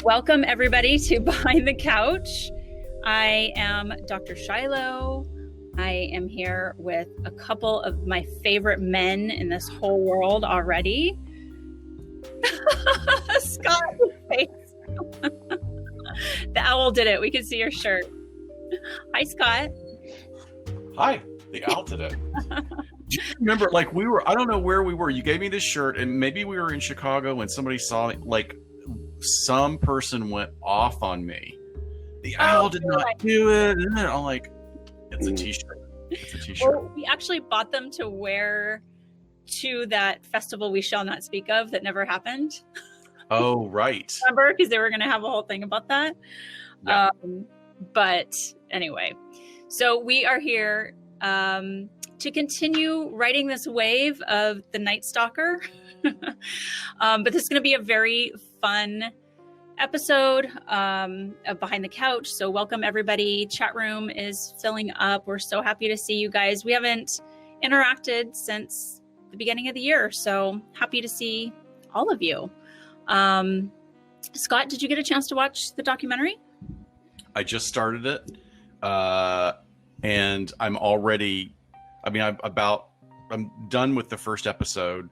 Welcome everybody to Behind the Couch. I am Dr. Shiloh. I am here with a couple of my favorite men in this whole world already. Scott, face. The owl did it. We can see your shirt. Hi, Scott. Hi, the owl did it. Do you remember, like, I don't know where we were. You gave me this shirt, and maybe we were in Chicago and somebody saw it, like, some person went off on me. The owl did not do it. And I'm like, it's a t-shirt. It's a t-shirt. Well, we actually bought them to wear to that festival we shall not speak of that never happened. Oh, right. Remember? Because they were going to have a whole thing about that. Yeah. But anyway, so we are here to continue riding this wave of the Night Stalker. But this is going to be a very fun episode of Behind the Couch. So welcome everybody. Chat room is filling up. We're so happy to see you guys. We haven't interacted since the beginning of the year. So happy to see all of you. Scott, did you get a chance to watch the documentary? I just started it. And I'm already, I'm done with the first episode.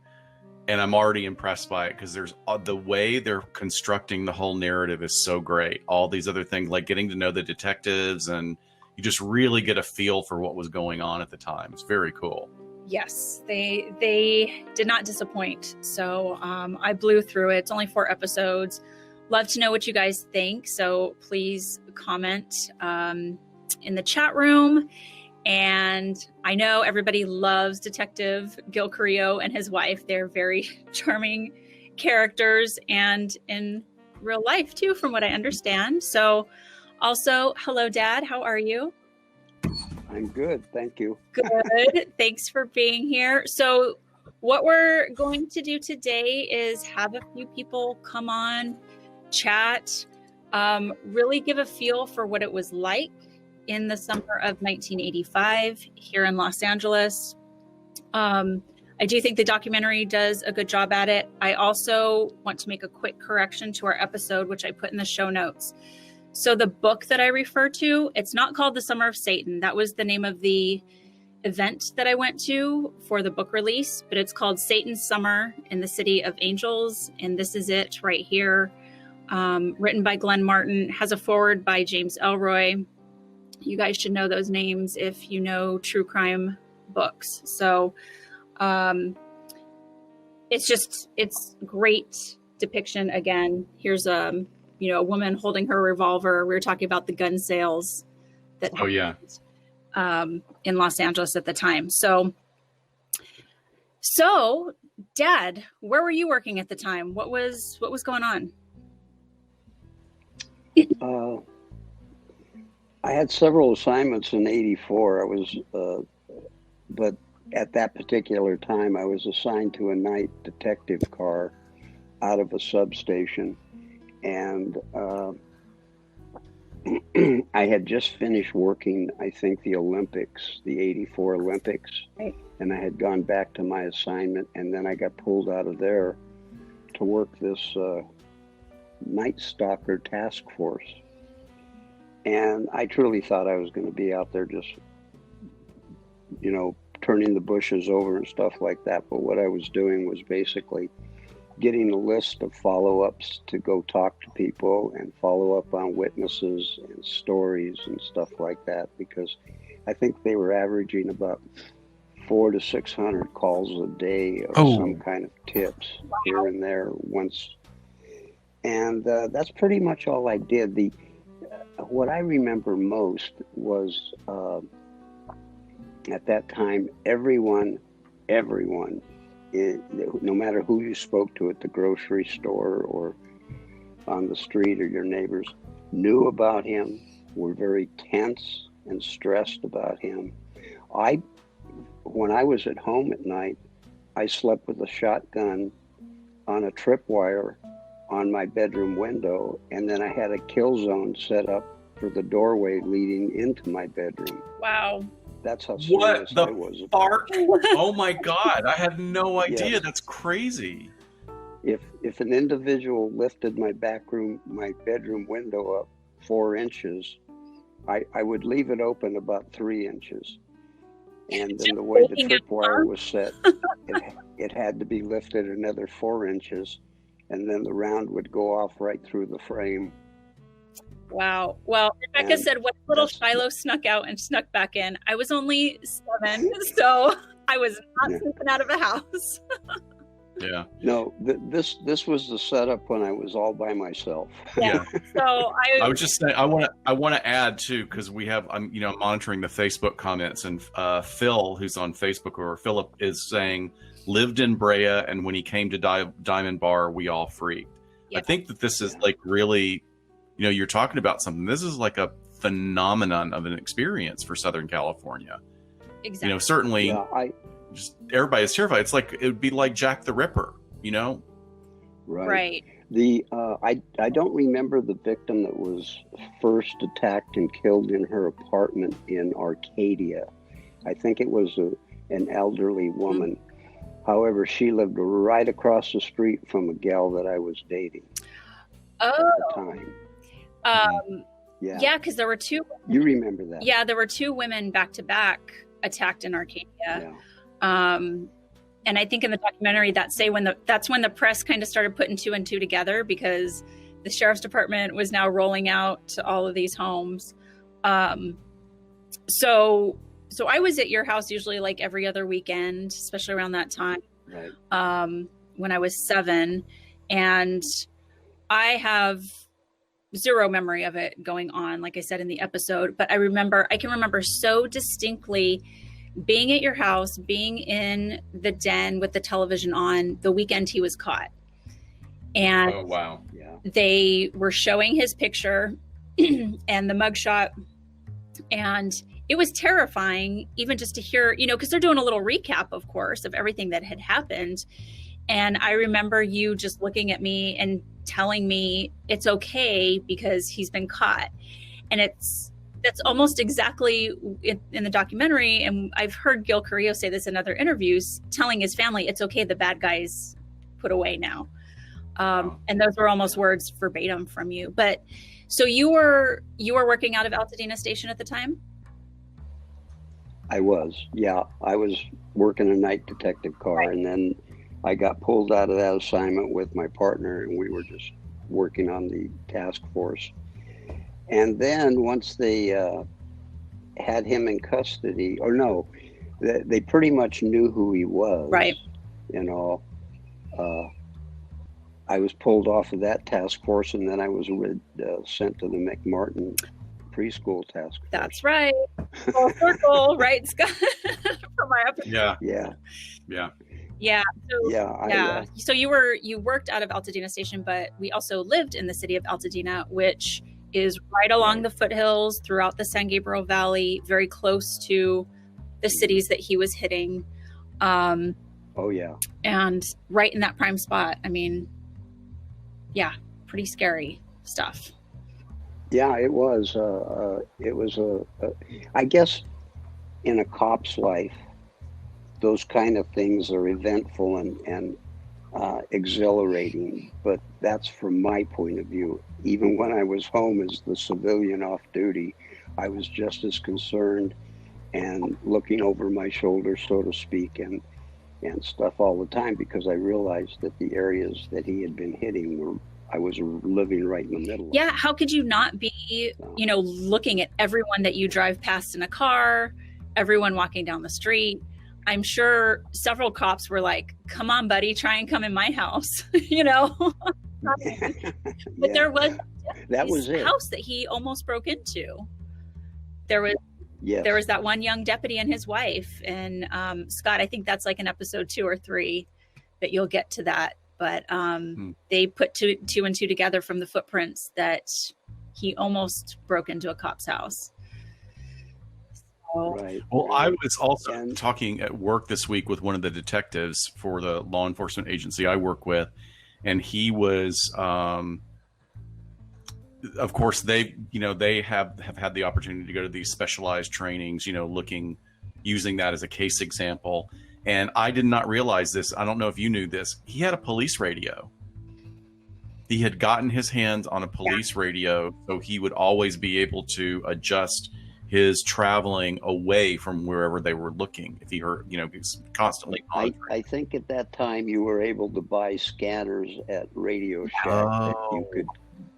And I'm already impressed by it because there's the way they're constructing the whole narrative is so great. All these other things, like getting to know the detectives, and you just really get a feel for what was going on at the time. It's very cool. Yes, they did not disappoint. So I blew through it. It's only 4 episodes. Love to know what you guys think. So please comment in the chat room. And I know everybody loves Detective Gil Carrillo and his wife. They're very charming characters and in real life too, from what I understand. So also, hello, Dad. How are you? I'm good. Thank you. Good. Thanks for being here. So what we're going to do today is have a few people come on, chat, really give a feel for what it was like in the summer of 1985 here in Los Angeles. I do think the documentary does a good job at it. I also want to make a quick correction to our episode, which I put in the show notes. So the book that I refer to, it's not called The Summer of Satan. That was the name of the event that I went to for the book release, but it's called Satan's Summer in the City of Angels. And this is it right here. Written by Glenn Martin, has a foreword by James Elroy. You guys should know those names if you know true crime books. So it's great depiction. Again, here's a woman holding her revolver. We were talking about the gun sales that in Los Angeles at the time. So Dad, where were you working at the time? What was going on? I had several assignments in '84. But at that particular time, I was assigned to a night detective car out of a substation. And I had just finished working, I think, the Olympics, the '84 Olympics. Right. And I had gone back to my assignment, and then I got pulled out of there to work this Night Stalker task force. And I truly thought I was going to be out there just, turning the bushes over and stuff like that. But what I was doing was basically getting a list of follow-ups to go talk to people and follow up on witnesses and stories and stuff like that, because I think they were averaging about 400 to 600 calls a day of some kind of tips here and there once. And that's pretty much all I did. What I remember most was at that time, everyone, no matter who you spoke to at the grocery store or on the street or your neighbors, knew about him, were very tense and stressed about him. When I was at home at night, I slept with a shotgun on a tripwire on my bedroom window, and then I had a kill zone set up for the doorway leading into my bedroom. Wow. That's how serious I was. What the fuck? Oh my God. I had no idea. Yes. That's crazy. if an individual lifted my bedroom window up 4 inches, I would leave it open about 3 inches. And then the way the tripwire was set, it had to be lifted another 4 inches, and then the round would go off right through the frame. Wow. Well, Rebecca said, what little Shiloh snuck out and snuck back in. I was only 7, so I was not sneaking out of the house. Yeah. No, this was the setup when I was all by myself. Yeah. So I was just saying, I want to add too, because I'm monitoring the Facebook comments, and Phil, who's on Facebook, or Philip, is saying lived in Brea, and when he came to Diamond Bar, we all freaked. Yeah. I think that this is like really, you're talking about something. This is like a phenomenon of an experience for Southern California. Exactly. Certainly. Yeah, just everybody is terrified. It's like, it would be like Jack the Ripper, Right. I don't remember the victim that was first attacked and killed in her apartment in Arcadia. I think it was an elderly woman. However, she lived right across the street from a gal that I was dating at the time. Yeah, because there were 2. You remember that? Yeah, there were 2 women back to back attacked in Arcadia. Yeah. And I think in the documentary that's when the press kind of started putting 2 and 2 together, because the sheriff's department was now rolling out to all of these homes. So I was at your house usually like every other weekend, especially around that time. Right. When I was 7, and I have zero memory of it going on, like I said in the episode, but I can remember so distinctly being at your house, being in the den with the television on the weekend he was caught. And oh, wow. Yeah. They were showing his picture and the mugshot, and it was terrifying even just to hear, because they're doing a little recap, of course, of everything that had happened. And I remember you just looking at me and telling me it's okay because he's been caught. And that's almost exactly in the documentary. And I've heard Gil Carrillo say this in other interviews, telling his family, it's okay, the bad guy's put away now. And those were almost words verbatim from you. But so you were working out of Altadena Station at the time? I was, yeah. I was working a night detective car, right. And then I got pulled out of that assignment with my partner, and we were just working on the task force. And then once they had him in custody, or no, they pretty much knew who he was. Right. I was pulled off of that task force, and then I was sent to the McMartin preschool task force. That's right. Full circle, right, Scott? For my episode. Yeah. So you worked out of Altadena Station, but we also lived in the city of Altadena, which is right along the foothills throughout the San Gabriel Valley, very close to the cities that he was hitting. Oh yeah. And right in that prime spot. I mean, yeah, pretty scary stuff. Yeah, it was. I guess in a cop's life, those kind of things are eventful and exhilarating, but that's from my point of view. Even when I was home as the civilian off duty, I was just as concerned and looking over my shoulder, so to speak, and stuff all the time, because I realized that the areas that he had been hitting I was living right in the middle. Yeah, how could you not be, looking at everyone that you drive past in a car, everyone walking down the street? I'm sure several cops were like, come on, buddy, try and come in my house, But there was his house that he almost broke into. There was that one young deputy and his wife. And Scott, I think that's like in episode 2 or 3 that you'll get to that. But they put two and two together from the footprints that he almost broke into a cop's house. Right. Well, I was also talking at work this week with one of the detectives for the law enforcement agency I work with, and he was, of course, they have had the opportunity to go to these specialized trainings, using that as a case example. And I did not realize this. I don't know if you knew this. He had a police radio. he had gotten his hands on a police radio, so he would always be able to adjust his traveling away from wherever they were looking. If he heard, he was constantly monitoring. I think at that time you were able to buy scanners at Radio Shack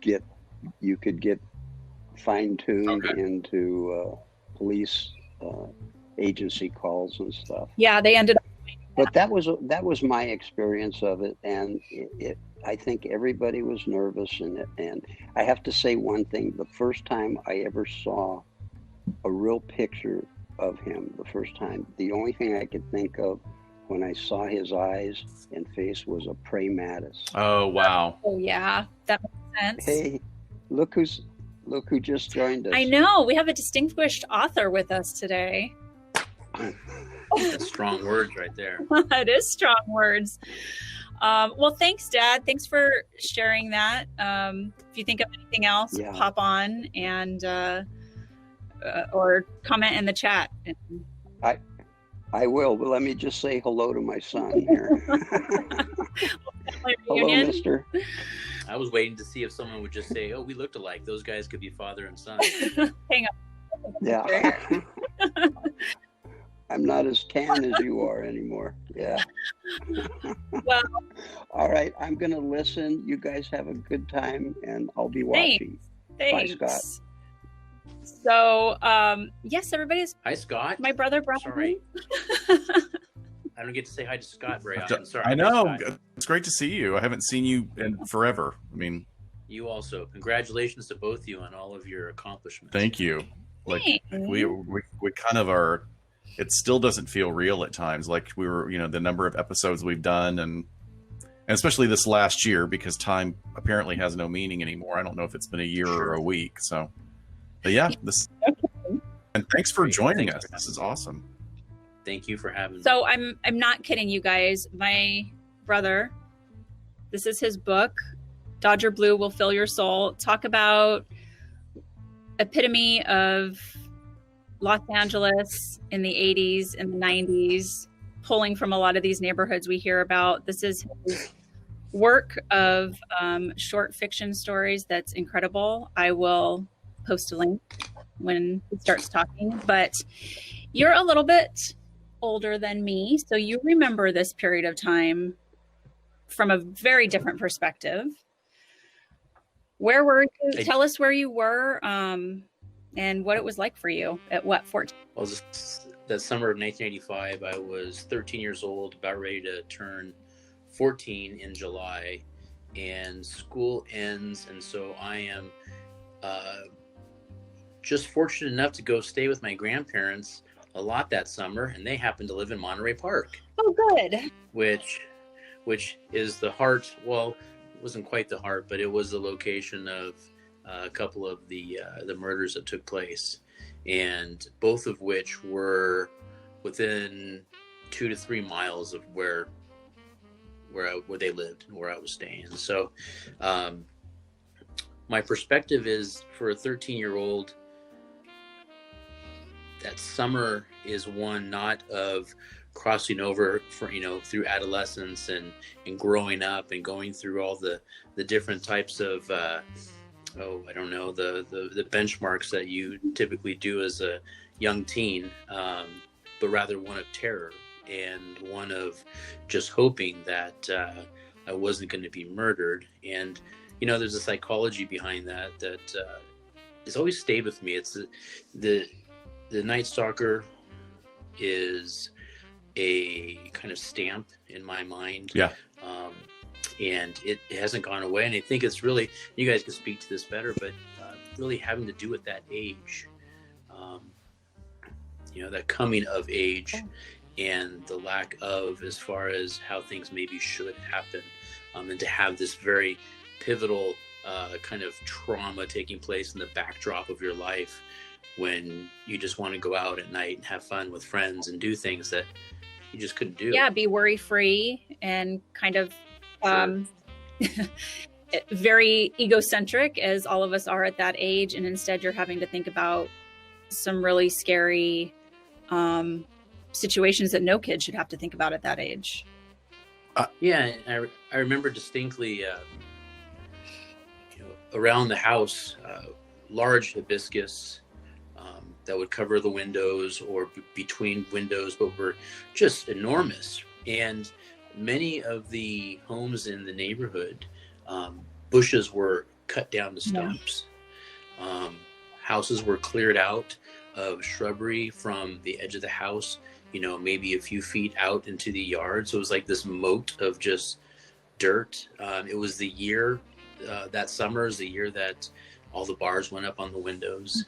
that you could get fine-tuned into police agency calls and stuff. Yeah, they ended up. But that was my experience of it, and I think everybody was nervous in it. And I have to say one thing: the first time I ever saw a real picture of him, the only thing I could think of when I saw his eyes and face was a praying mantis. Oh wow! Oh yeah, that makes sense. Hey, look who just joined us. I know, we have a distinguished author with us today. That's strong words right there. It is strong words. Well, thanks, Dad. Thanks for sharing that. If you think of anything else, pop on and or comment in the chat. I will, but let me just say hello to my son here. Hello, mister. I was waiting to see if someone would just say, "Oh, we looked alike. Those guys could be father and son." Hang on. Yeah. I'm not as tan as you are anymore. Yeah. Well. All right. I'm going to listen. You guys have a good time, and I'll be watching. Thanks. Bye, Scott. So, yes, everybody's. Hi, Scott. My brother Bryan. Sorry. I don't get to say hi to Scott very often. Sorry. I know. It's great to see you. I haven't seen you in forever. I mean, you also. Congratulations to both of you on all of your accomplishments. Thank you. Like we kind of are. It still doesn't feel real at times. Like we were, the number of episodes we've done, and especially this last year, because time apparently has no meaning anymore. I don't know if it's been a year or a week. So, but yeah, and thanks for joining us. This is awesome. Thank you for having me. So I'm not kidding you guys. My brother, this is his book, Dodger Blue Will Fill Your Soul. Talk about epitome of Los Angeles in the 80s and the 90s, pulling from a lot of these neighborhoods we hear about. This is his work of short fiction stories that's incredible. I will post a link when he starts talking. But you're a little bit older than me, so you remember this period of time from a very different perspective. Where were you? Tell us where you were. And what it was like for you at 14? Well, that summer of 1985, I was 13 years old, about ready to turn 14 in July, and school ends. And so I am just fortunate enough to go stay with my grandparents a lot that summer, and they happened to live in Monterey Park. Oh, good. Which is the heart. Well, it wasn't quite the heart, but it was the location of a couple of the murders that took place, and both of which were within 2 to 3 miles of where they lived and where I was staying. So my perspective is, for a 13-year-old, that summer is one not of crossing over through adolescence and growing up and going through all the different types of the benchmarks that you typically do as a young teen, but rather one of terror and one of just hoping that I wasn't going to be murdered. And there's a psychology behind that has always stayed with me. It's the Night Stalker is a kind of stamp in my mind. Yeah. And it hasn't gone away. And I think it's really, you guys can speak to this better, but really having to do with that age, that coming of age and the lack of, as far as how things maybe should happen, and to have this very pivotal kind of trauma taking place in the backdrop of your life, when you just want to go out at night and have fun with friends and do things that you just couldn't do. Yeah, be worry-free and kind of very egocentric, as all of us are at that age. And instead you're having to think about some really scary situations that no kid should have to think about at that age. Yeah, I remember distinctly around the house, large hibiscus that would cover the windows or between windows, but were just enormous. And many of the homes in the neighborhood, bushes were cut down to stumps. Houses were cleared out of shrubbery from the edge of the house, maybe a few feet out into the yard. So it was like this moat of just dirt. It was the year, that summer is the year that all the bars went up on the windows.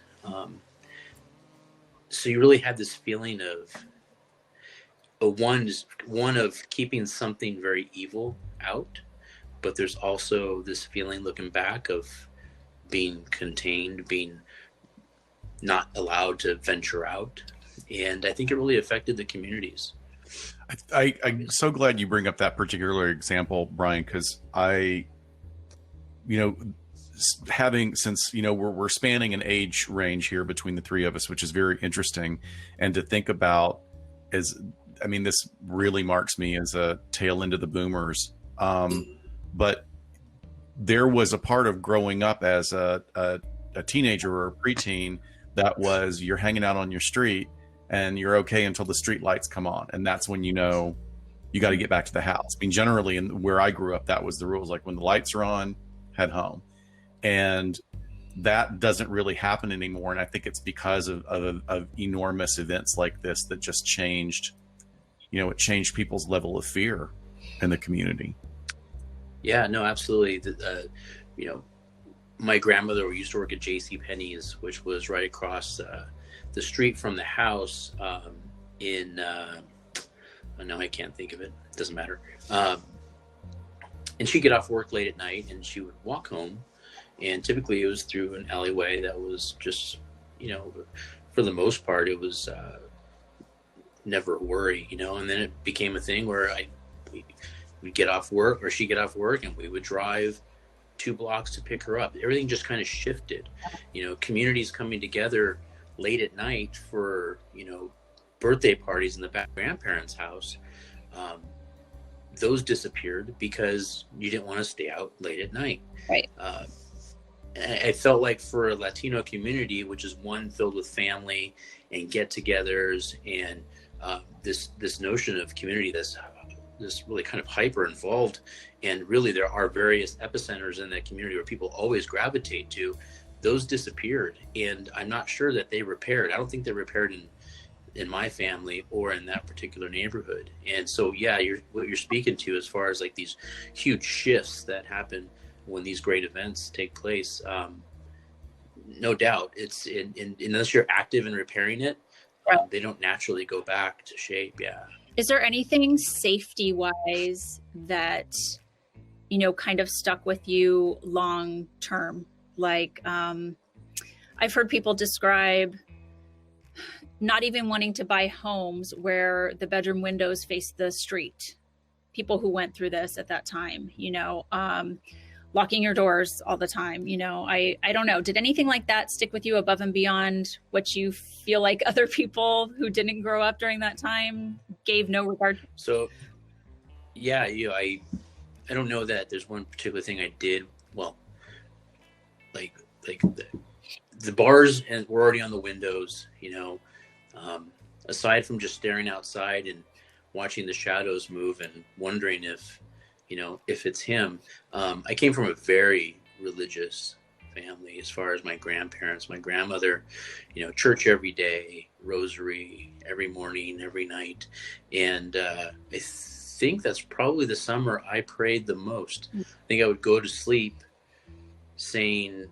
So you really had this feeling of one of keeping something very evil out, but there's also this feeling looking back of being contained, being not allowed to venture out. And I think it really affected the communities. I'm so glad you bring up that particular example, Bryan, because since we're spanning an age range here between the three of us, which is very interesting, and to think about this really marks me as a tail end of the boomers. But there was a part of growing up as a teenager or a preteen that was you're hanging out on your street and you're okay until the street lights come on, and that's when you got to get back to the house. Generally, where I grew up, that was the rules. Like when the lights are on, head home. And that doesn't really happen anymore. And I think it's because of enormous events like this that just changed, it changed people's level of fear in the community. Yeah, no, absolutely. My grandmother used to work at J.C. Penney's, which was right across the street from the house no, I can't think of it. It doesn't matter. And she'd get off work late at night and she would walk home. And typically it was through an alleyway that was just, for the most part, it was never a worry, and then it became a thing where we'd get off work or she'd get off work and we would drive 2 blocks to pick her up. Everything just kind of shifted, communities coming together late at night for, birthday parties in the back of grandparents' house. Those disappeared because you didn't want to stay out late at night. Right. I felt like for a Latino community, which is one filled with family and get-togethers and this notion of community that's really kind of hyper involved, and really there are various epicenters in that community where people always gravitate to, those disappeared. And I'm not sure that they repaired. I don't think they repaired in my family or in that particular neighborhood. And so, yeah, what you're speaking to as far as like these huge shifts that happen when these great events take place, no doubt it's unless you're active in repairing it, they don't naturally go back to shape. Yeah. Is there anything safety wise that, kind of stuck with you long term? Like, I've heard people describe not even wanting to buy homes where the bedroom windows face the street. People who went through this at that time, locking your doors all the time. I don't know. Did anything like that stick with you above and beyond what you feel like other people who didn't grow up during that time gave no regard? So, yeah, I don't know that there's one particular thing I did. Well, like the bars were already on the windows, aside from just staring outside and watching the shadows move and wondering if it's him. I came from a very religious family as far as my grandparents. My grandmother, church every day, rosary every morning, every night. And I think that's probably the summer I prayed the most. I think I would go to sleep saying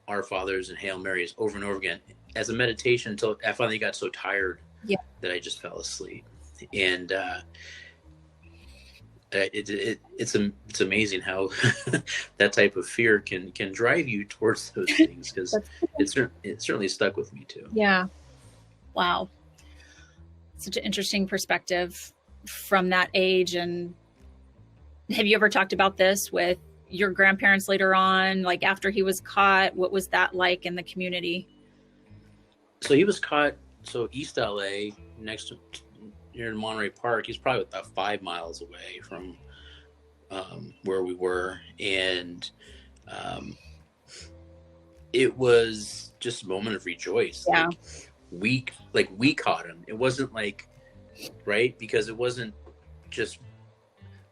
Our Fathers and Hail Marys over and over again as a meditation until I finally got so tired that I just fell asleep. And it's amazing how that type of fear can drive you towards those things, because it certainly stuck with me too. Yeah. Wow. Such an interesting perspective from that age. And have you ever talked about this with your grandparents later on, like after he was caught? What was that like in the community? So he was caught, East LA, next to near Monterey Park. He's probably about 5 miles away from where we were. And it was just a moment of rejoice. Yeah. We caught him. It wasn't like, right, because it wasn't just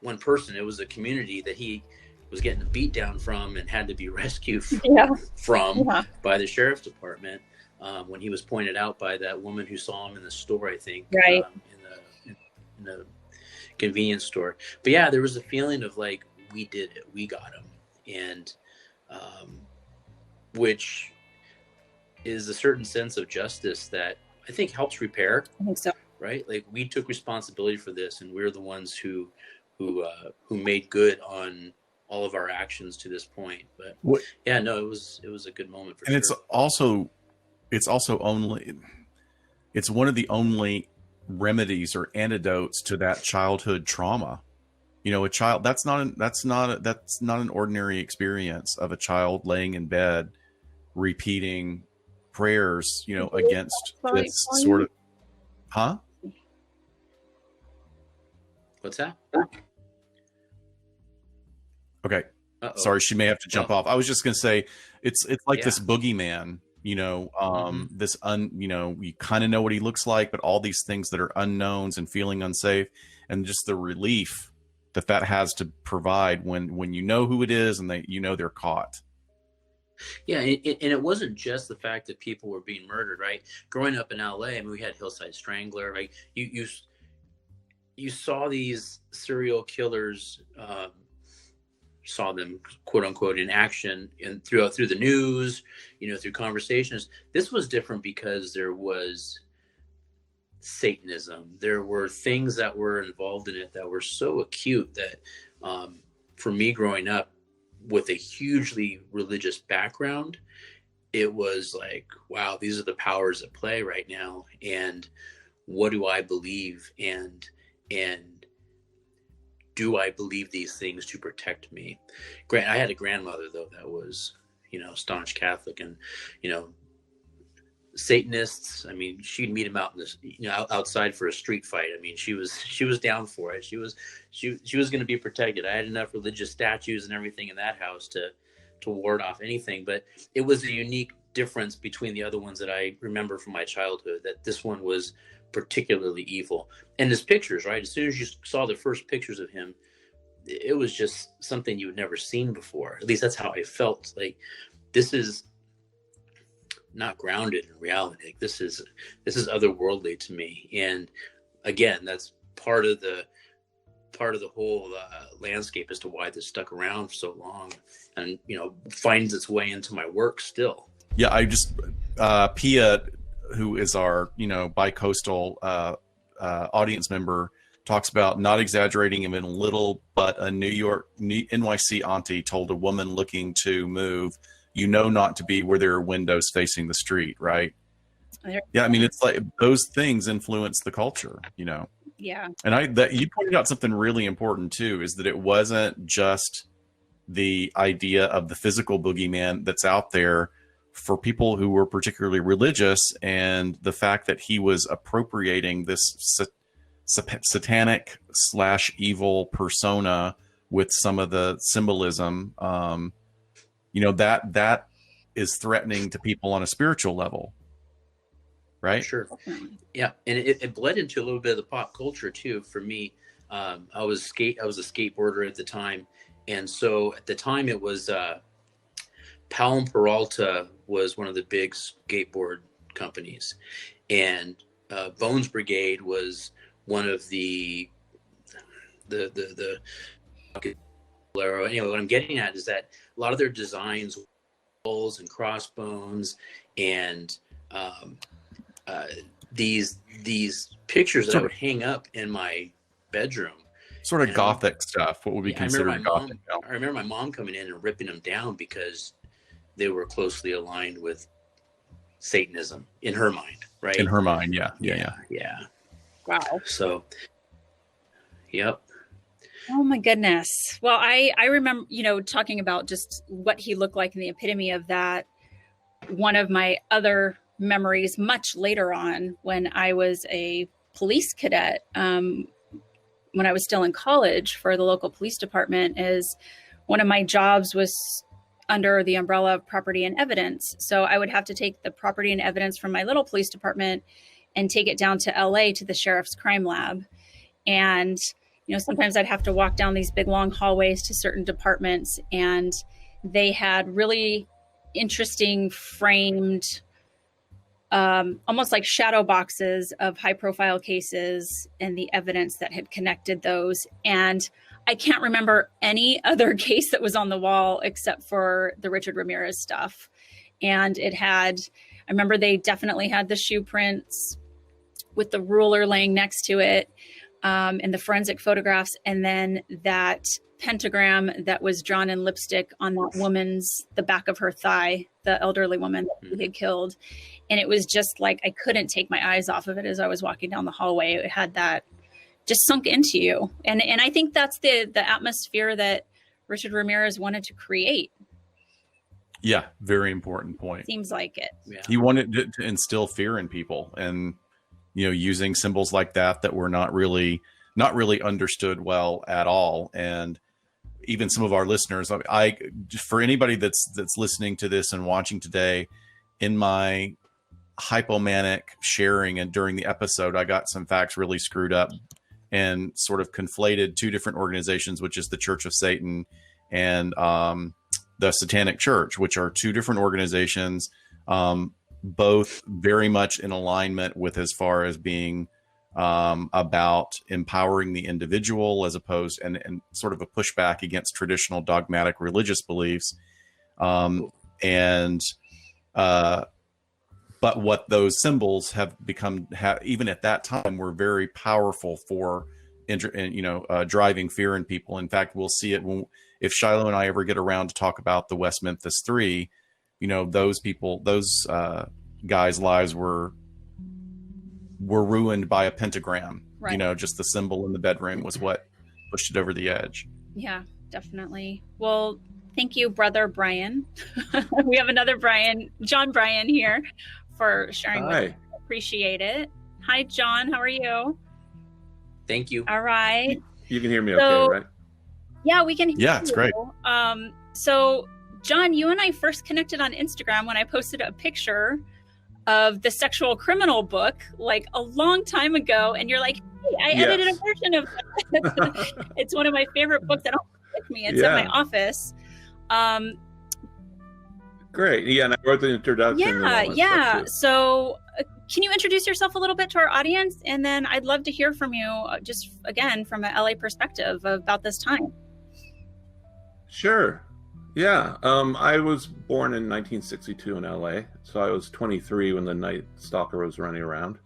one person. It was a community that he was getting a beat down from and had to be rescued from by the sheriff's department, when he was pointed out by that woman who saw him in the store, I think, right, in the convenience store. But yeah, there was a feeling of like, we did it, we got him, and which is a certain sense of justice that I think helps repair. I think so. Right? Like, we took responsibility for this, and we're the ones who made good on all of our actions to this point. But yeah, no, it was a good moment for sure. And it's one of the only remedies or antidotes to that childhood trauma. You know, a child, that's not an ordinary experience of a child laying in bed repeating prayers, you know, against this sort of, huh? What's that? Okay. Uh-oh. Sorry, she may have to jump off. I was just going to say, it's like this boogeyman, you know, you know, you kind of know what he looks like, but all these things that are unknowns and feeling unsafe, and just the relief that has to provide when you know who it is and you know they're caught. Yeah, and it wasn't just the fact that people were being murdered, right? Growing up in LA, I mean, we had Hillside Strangler, right? You saw these serial killers, saw them, quote unquote, in action and through the news, you know, through conversations. This was different because there was Satanism. There were things that were involved in it that were so acute that, for me growing up with a hugely religious background, it was like, wow, these are the powers at play right now. And what do I believe? And do I believe these things to protect me? I had a grandmother, though, that was, you know, staunch Catholic, and, you know, Satanists. I mean, she'd meet him out in this, you know, outside for a street fight. I mean, she was down for it. She was going to be protected. I had enough religious statues and everything in that house to ward off anything. But it was a unique difference between the other ones that I remember from my childhood, that this one was particularly evil. And his pictures, right? As soon as you saw the first pictures of him, it was just something you had never seen before. At least that's how I felt. Like, this is not grounded in reality. Like, this is otherworldly to me. And again, that's part of the whole landscape as to why this stuck around for so long, and, you know, finds its way into my work still. Yeah, I just Pia, who is our, you know, bi-coastal audience member, talks about not exaggerating even a little, but a NYC auntie told a woman looking to move, you know, not to be where there are windows facing the street, right? Yeah, I mean, it's like those things influence the culture, you know. Yeah. And you pointed out something really important too, is that it wasn't just the idea of the physical boogeyman that's out there for people who were particularly religious, and the fact that he was appropriating this satanic / evil persona with some of the symbolism, you know, that is threatening to people on a spiritual level, right? Sure. Yeah, and it bled into a little bit of the pop culture too. For me, I was a skateboarder at the time, and so at the time it was Powell and Peralta was one of the big skateboard companies, and Bones Brigade was one of the anyway, what I'm getting at is that a lot of their designs, skulls and crossbones, and these pictures that I would hang up in my bedroom. Sort of gothic stuff. What would be considered gothic? I remember my mom coming in and ripping them down because they were closely aligned with Satanism in her mind, right? In her mind, yeah. Wow. So, yep. Oh my goodness. Well, I remember, you know, talking about just what he looked like and the epitome of that. One of my other memories much later on, when I was a police cadet, when I was still in college for the local police department, is one of my jobs was under the umbrella of property and evidence. So I would have to take the property and evidence from my little police department and take it down to LA to the sheriff's crime lab. And, sometimes I'd have to walk down these big long hallways to certain departments, and they had really interesting framed, almost like shadow boxes of high profile cases and the evidence that had connected those. And I can't remember any other case that was on the wall except for the Richard Ramirez stuff. And I remember they definitely had the shoe prints with the ruler laying next to it, and the forensic photographs, and then that pentagram that was drawn in lipstick on that the back of her thigh, the elderly woman that he had killed. And it was just like, I couldn't take my eyes off of it as I was walking down the hallway. It had that just sunk into you. And I think that's the atmosphere that Richard Ramirez wanted to create. Yeah, very important point. Seems like it. Yeah. He wanted to instill fear in people, and using symbols like that were not really understood well at all. And even some of our listeners, for anybody that's listening to this and watching today, in my hypomanic sharing and during the episode, I got some facts really screwed up and sort of conflated two different organizations, which is the Church of Satan and the Satanic Church, which are two different organizations, both very much in alignment with as far as being about empowering the individual as opposed and sort of a pushback against traditional dogmatic religious beliefs. But what those symbols have become, even at that time, were very powerful for, driving fear in people. In fact, we'll see it if Shiloh and I ever get around to talk about the West Memphis Three. Those guys' lives were ruined by a pentagram. Right. Just the symbol in the bedroom was what pushed it over the edge. Yeah, definitely. Well, thank you, Brother Bryan. We have another Bryan, John Bryan here, for sharing with us. Appreciate it. Hi, John. How are you? Thank you. All right. You can hear me okay, right? Yeah, we can hear you. Yeah, it's great. So, John, you and I first connected on Instagram when I posted a picture of the Sexual Criminal book like a long time ago. And you're like, hey, I edited a version of that. It's one of my favorite books. I don't with me. It's in my office. Great. Yeah, and I wrote the introduction. Yeah. So can you introduce yourself a little bit to our audience? And then I'd love to hear from you, just again, from an LA perspective about this time. Sure. Yeah. I was born in 1962 in LA. So I was 23 when the night Stalker was running around.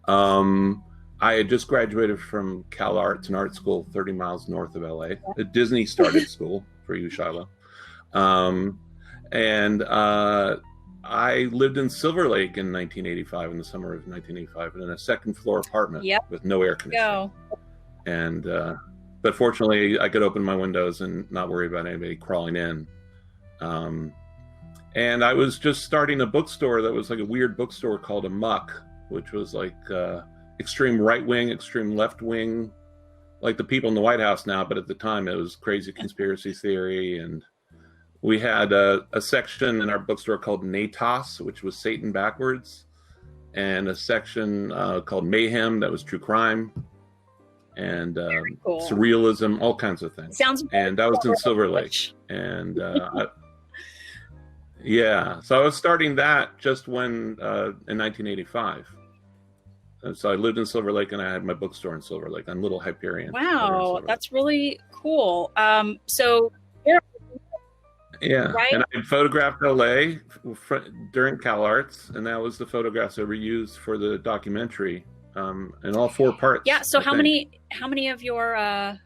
I had just graduated from Cal Arts, an art school 30 miles north of LA. A Disney started school for you, Shiloh. I lived in Silver Lake in 1985, in the summer of 1985, in a second floor apartment with no air conditioning. And but fortunately, I could open my windows and not worry about anybody crawling in. And I was just starting a bookstore that was like a weird bookstore called Amok, which was like extreme right wing, extreme left wing, like the people in the White House now. But at the time, it was crazy conspiracy theory. And we had a section in our bookstore called Natos, which was Satan backwards, and a section called Mayhem that was true crime, and surrealism, all kinds of things. And I was in Silver Lake, and so I was starting that just when in 1985. And so I lived in Silver Lake, and I had my bookstore in Silver Lake on Little Hyperion. Wow, that's really cool. Right? And I photographed LA during Cal Arts, and that was the photographs that were used for the documentary, in all 4 parts. Yeah. So how many of your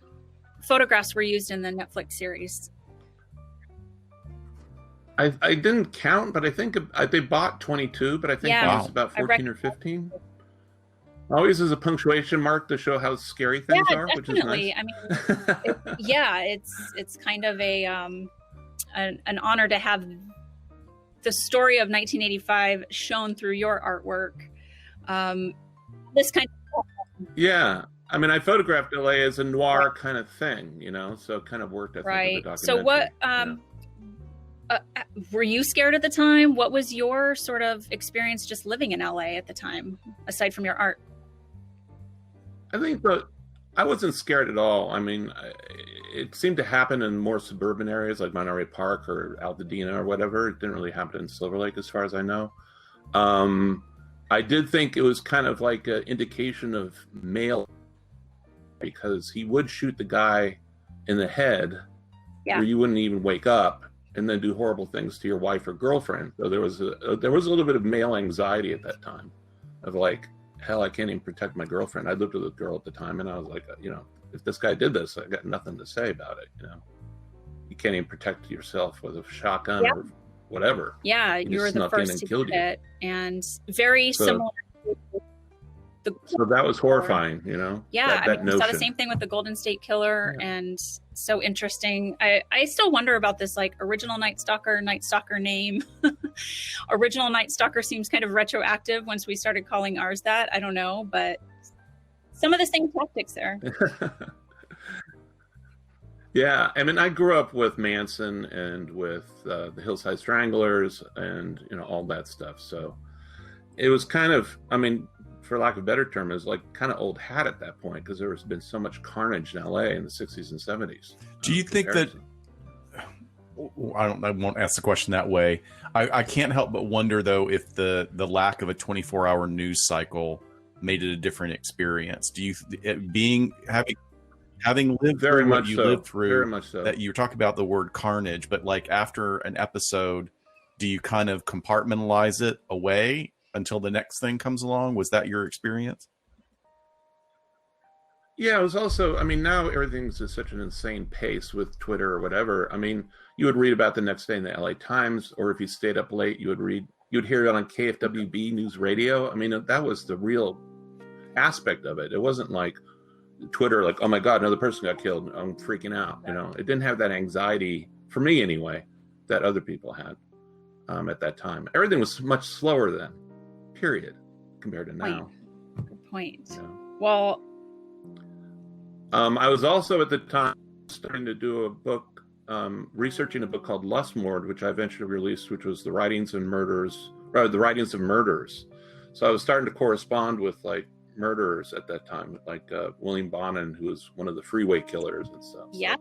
photographs were used in the Netflix series? I didn't count, but I think they bought 22, but I think that was about 14 or 15. Always as a punctuation mark to show how scary things are, which is nice. I mean, it's kind of an honor to have the story of 1985 shown through your artwork. This kind of I mean, I photographed LA as a noir kind of thing, so it kind of worked, I think, with the documentary. So what were you scared at the time? What was your sort of experience just living in LA at the time, aside from your art? I think I wasn't scared at all. I mean, it seemed to happen in more suburban areas like Monterey Park or Altadena or whatever. It didn't really happen in Silver Lake, as far as I know. I did think it was kind of like an indication of male, because he would shoot the guy in the head where you wouldn't even wake up, and then do horrible things to your wife or girlfriend. So there was a little bit of male anxiety at that time, of like, hell, I can't even protect my girlfriend. I lived with a girl at the time, and I was like, you know, if this guy did this, I got nothing to say about it. You know, you can't even protect yourself with a shotgun or whatever. Yeah, you were the first to get it, and very similar. So that was horrifying, you know. Yeah, I mean, we saw the same thing with the Golden State Killer, and so interesting. I still wonder about this, like, original Night Stalker name. Original Night Stalker seems kind of retroactive once we started calling ours that. I don't know, but some of the same tactics there. Yeah, I mean, I grew up with Manson and with the Hillside Stranglers and, you know, all that stuff. So it was kind of, I mean, for lack of a better term, is like kind of old hat at that point, because there has been so much carnage in LA in the 60s and 70s. Do you think that, I won't ask the question that way. I can't help but wonder, though, if the lack of a 24-hour news cycle made it a different experience. Do you, having lived very through much what you so. lived through, very much so. That you talk about the word carnage, but like after an episode, do you kind of compartmentalize it away until the next thing comes along? Was that your experience? Yeah, it was also, I mean, now everything's at such an insane pace with Twitter or whatever. I mean, you would read about the next day in the LA Times, or if you stayed up late, you'd hear it on KFWB News Radio. I mean, that was the real aspect of it. It wasn't like Twitter, like, oh my God, another person got killed, I'm freaking out. You know, it didn't have that anxiety, for me anyway, that other people had at that time. Everything was much slower then. Period, compared to now. Good point. Yeah. Well, I was also at the time starting to do a book, researching a book called Lustmord, which I eventually released, which was the writings of murderers. So I was starting to correspond with like murderers at that time, like William Bonin, who was one of the freeway killers and stuff. Yeah.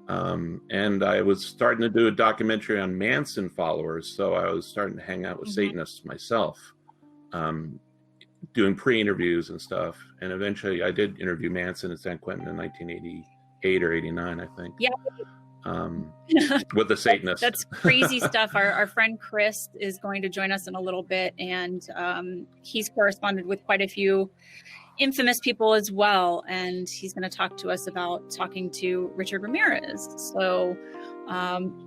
And I was starting to do a documentary on Manson followers, so I was starting to hang out with Satanists myself. Doing pre-interviews and stuff, and eventually I did interview Manson in San Quentin in 1988 or 89, I think. Yeah. With the Satanists. That's crazy stuff. Our friend Chris is going to join us in a little bit, and he's corresponded with quite a few infamous people as well, and he's going to talk to us about talking to Richard Ramirez. So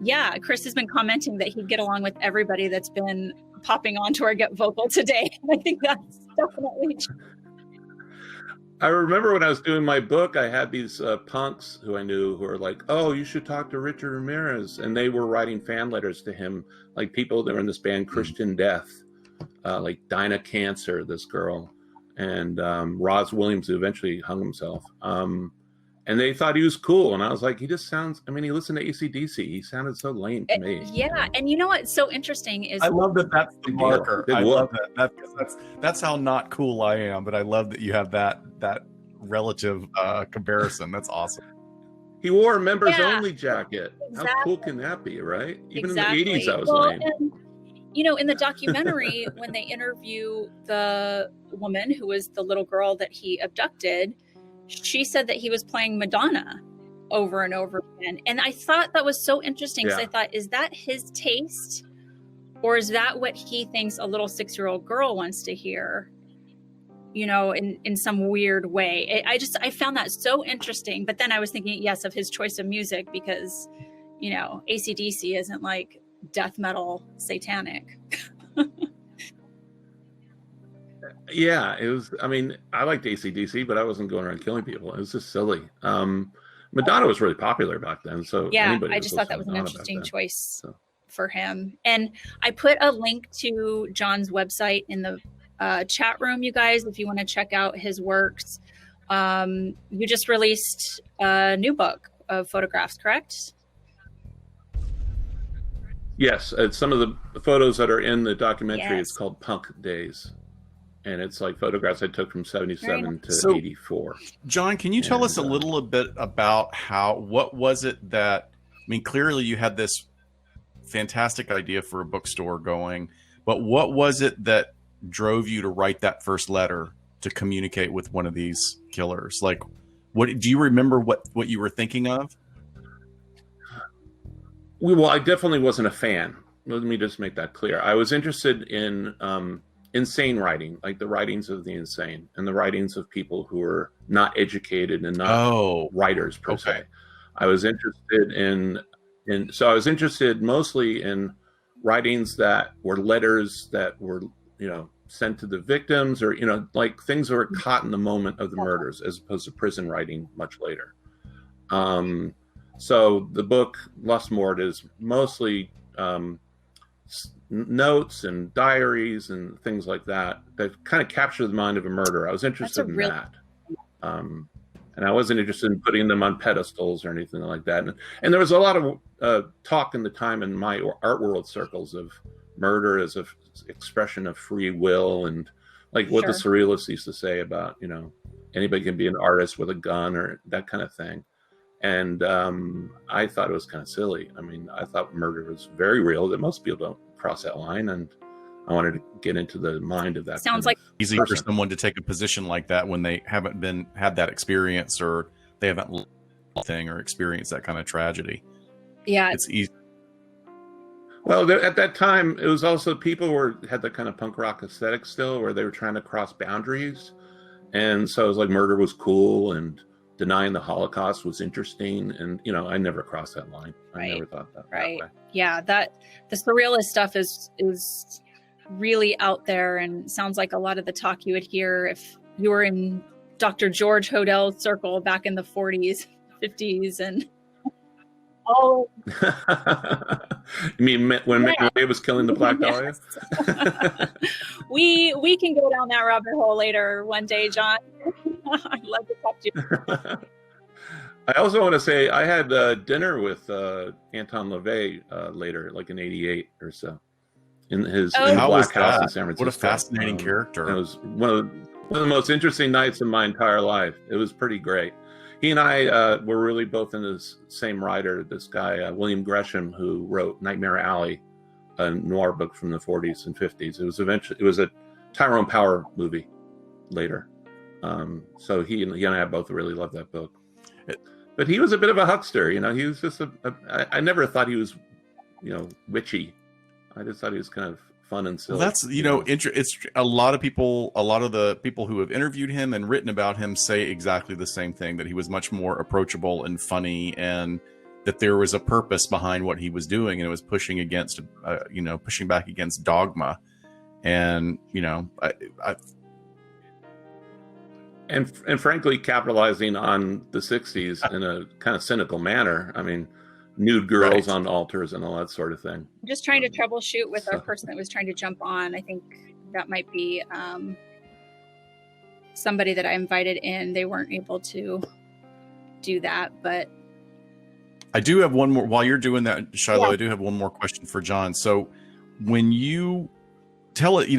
yeah, Chris has been commenting that he'd get along with everybody that's been popping onto our GetVokl today. I think that's definitely true. I remember when I was doing my book, I had these punks who I knew who were like, oh, you should talk to Richard Ramirez. And they were writing fan letters to him, like people that were in this band Christian Death, like Dinah Cancer, this girl, and Roz Williams, who eventually hung himself. And they thought he was cool. And I was like, he just sounds, I mean, he listened to AC/DC. He sounded so lame to me. Yeah. And you know what's so interesting is, I love that that's the marker. I love that. That's how not cool I am. But I love that you have that relative comparison. That's awesome. He wore a members only jacket. Exactly. How cool can that be, right? Even in the 80s, I was lame. And, you know, in the documentary, when they interview the woman who was the little girl that he abducted, she said that he was playing Madonna over and over again. And I thought that was so interesting, because I thought, is that his taste, or is that what he thinks a little 6-year-old girl wants to hear, you know, in some weird way? I found that so interesting. But then I was thinking, yes, of his choice of music, because, you know, AC/DC isn't like death metal satanic. Yeah, it was. I mean, I liked AC/DC, but I wasn't going around killing people. It was just silly. Madonna was really popular back then, so yeah, I just thought that was an interesting choice for him. And I put a link to John's website in the chat room, you guys, if you want to check out his works. You just released a new book of photographs, correct? Yes, some of the photos that are in the documentary Yes. is called Punk Days, and it's like photographs I took from 77 to So- 84. John, can you tell us a And, little bit about what was it that, I mean, clearly you had this fantastic idea for a bookstore going, but what was it that drove you to write that first letter to communicate with one of these killers? Like, what do you remember what you were thinking of? Well, I definitely wasn't a fan. Let me just make that clear. I was interested in insane writing, like the writings of the insane and the writings of people who are not educated and not writers per se. I was interested so I was interested mostly in writings that were letters that were, sent to the victims, or, like things that were caught in the moment of the murders, as opposed to prison writing much later. So the book Lustmord is mostly notes and diaries and things like that kind of capture the mind of a murderer. I was interested in that. And I wasn't interested in putting them on pedestals or anything like that. And there was a lot of talk in the time in my art world circles of murder as an expression of free will, and like what the surrealists used to say about, anybody can be an artist with a gun or that kind of thing. And I thought it was kind of silly. I mean, I thought murder was very real, that most people don't cross that line. And I wanted to get into the mind of that. Sounds like easy for someone to take a position like that when they haven't had that experience, or they haven't lived thing or experienced that kind of tragedy. Yeah, it's easy. Well, at that time, it was also people had that kind of punk rock aesthetic still, where they were trying to cross boundaries, and so it was like murder was cool and denying the Holocaust was interesting, and I never crossed that line. I never thought that way. Yeah, the surrealist stuff is really out there, and sounds like a lot of the talk you would hear if you were in Dr. George Hodell's circle back in the 40s, 50s, and all. You mean when McRae was killing the Black Dahlia? We can go down that rabbit hole later one day, John. I'd love to talk to you. I also want to say I had dinner with Anton LaVey later, like in '88 or so, in his Black House in San Francisco. What a fascinating character! It was one of the most interesting nights of my entire life. It was pretty great. He and I were really both in the same writer, this guy, William Gresham, who wrote Nightmare Alley, a noir book from the 40s and 50s. It was a Tyrone Power movie later. So he and I both really loved that book. But he was a bit of a huckster, he was just I never thought he was, witchy. I just thought he was kind of fun and silly. Well, that's, it's a lot of the people who have interviewed him and written about him say exactly the same thing, that he was much more approachable and funny, and that there was a purpose behind what he was doing, and it was pushing back against dogma. And, And frankly, capitalizing on the 60s in a kind of cynical manner. I mean, nude girls on altars and all that sort of thing. I'm just trying to troubleshoot with our person that was trying to jump on. I think that might be somebody that I invited in. They weren't able to do that, but I do have one more. While you're doing that, Shiloh, I do have one more question for John. So when you tell it,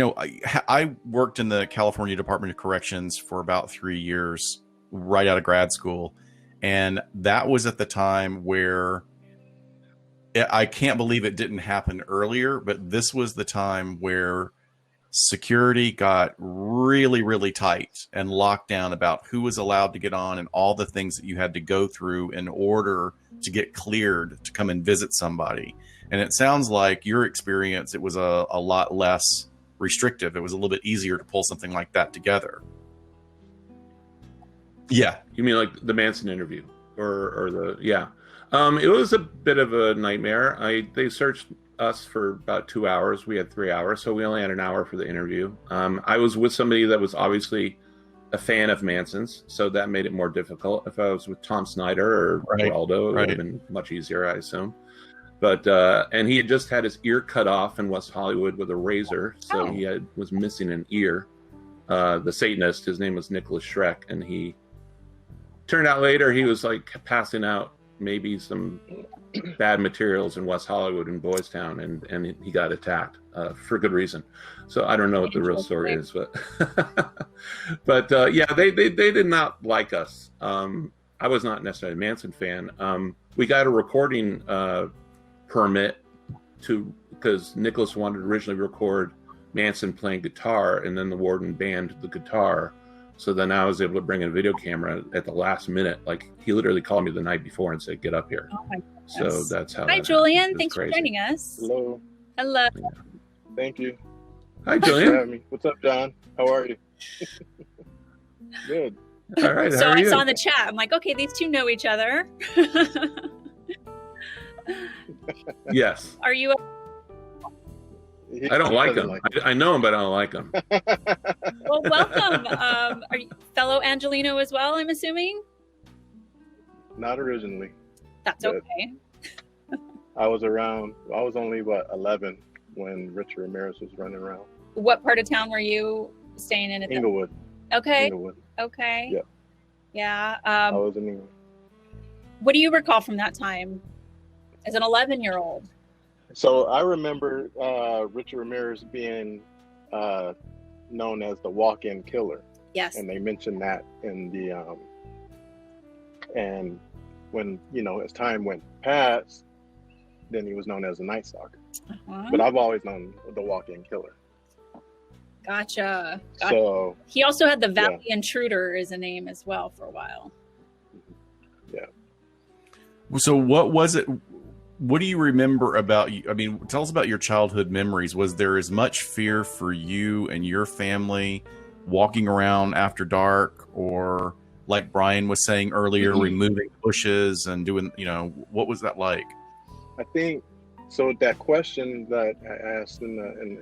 I worked in the California Department of Corrections for about 3 years, right out of grad school. And that was at the time where I can't believe it didn't happen earlier, but this was the time where security got really, really tight and locked down about who was allowed to get on and all the things that you had to go through in order to get cleared to come and visit somebody. And it sounds like your experience, it was a lot less restrictive. It was a little bit easier to pull something like that together. Yeah. You mean like the Manson interview or it was a bit of a nightmare. They searched us for about 2 hours. We had 3 hours, so we only had an hour for the interview. I was with somebody that was obviously a fan of Manson's, so that made it more difficult. If I was with Tom Snyder or Geraldo, it would have been much easier, I assume. But and he had just had his ear cut off in West Hollywood with a razor, so he was missing an ear. The Satanist, his name was Nicholas Schreck, and he turned out later he was like passing out maybe some bad materials in West Hollywood and Boys Town, and he got attacked for good reason. So I don't know what the real story is, but yeah, they did not like us. I was not necessarily a Manson fan. We got a recording permit because Nicholas wanted to originally record Manson playing guitar, and then the warden banned the guitar. So then I was able to bring in a video camera at the last minute. Like, he literally called me the night before and said, "Get up here." Oh my goodness. So that's how. Hi, Julian. Thanks crazy. for joining us. Hello. Hello. Thank you. Hi, Thanks for Julian. having me. What's up, John? How are you? Good. All right. So How are I you? saw in the chat, I'm like, okay, these two know each other. Yes. Are you? I don't like Doesn't him. I know him, but I don't like him. Well, welcome. Are you fellow Angelino as well, I'm assuming? Not originally. That's Good. okay. I was only, 11 when Richard Ramirez was running around. What part of town were you staying in? Inglewood. Okay. Inglewood. Okay. Yeah. Yeah. I was in England. What do you recall from that time as an 11-year-old? So I remember Richard Ramirez being known as the walk-in killer. Yes. And they mentioned that in the and when as time went past, then he was known as the Night Stalker. Uh-huh. But I've always known the walk-in killer. Gotcha. So He also had the Valley Intruder as a name as well for a while. yeah. So what was it? What do you remember about you? I mean, tell us about your childhood memories. Was there as much fear for you and your family walking around after dark, or like Bryan was saying earlier, removing bushes and doing, what was that like? I think so. That question that I asked in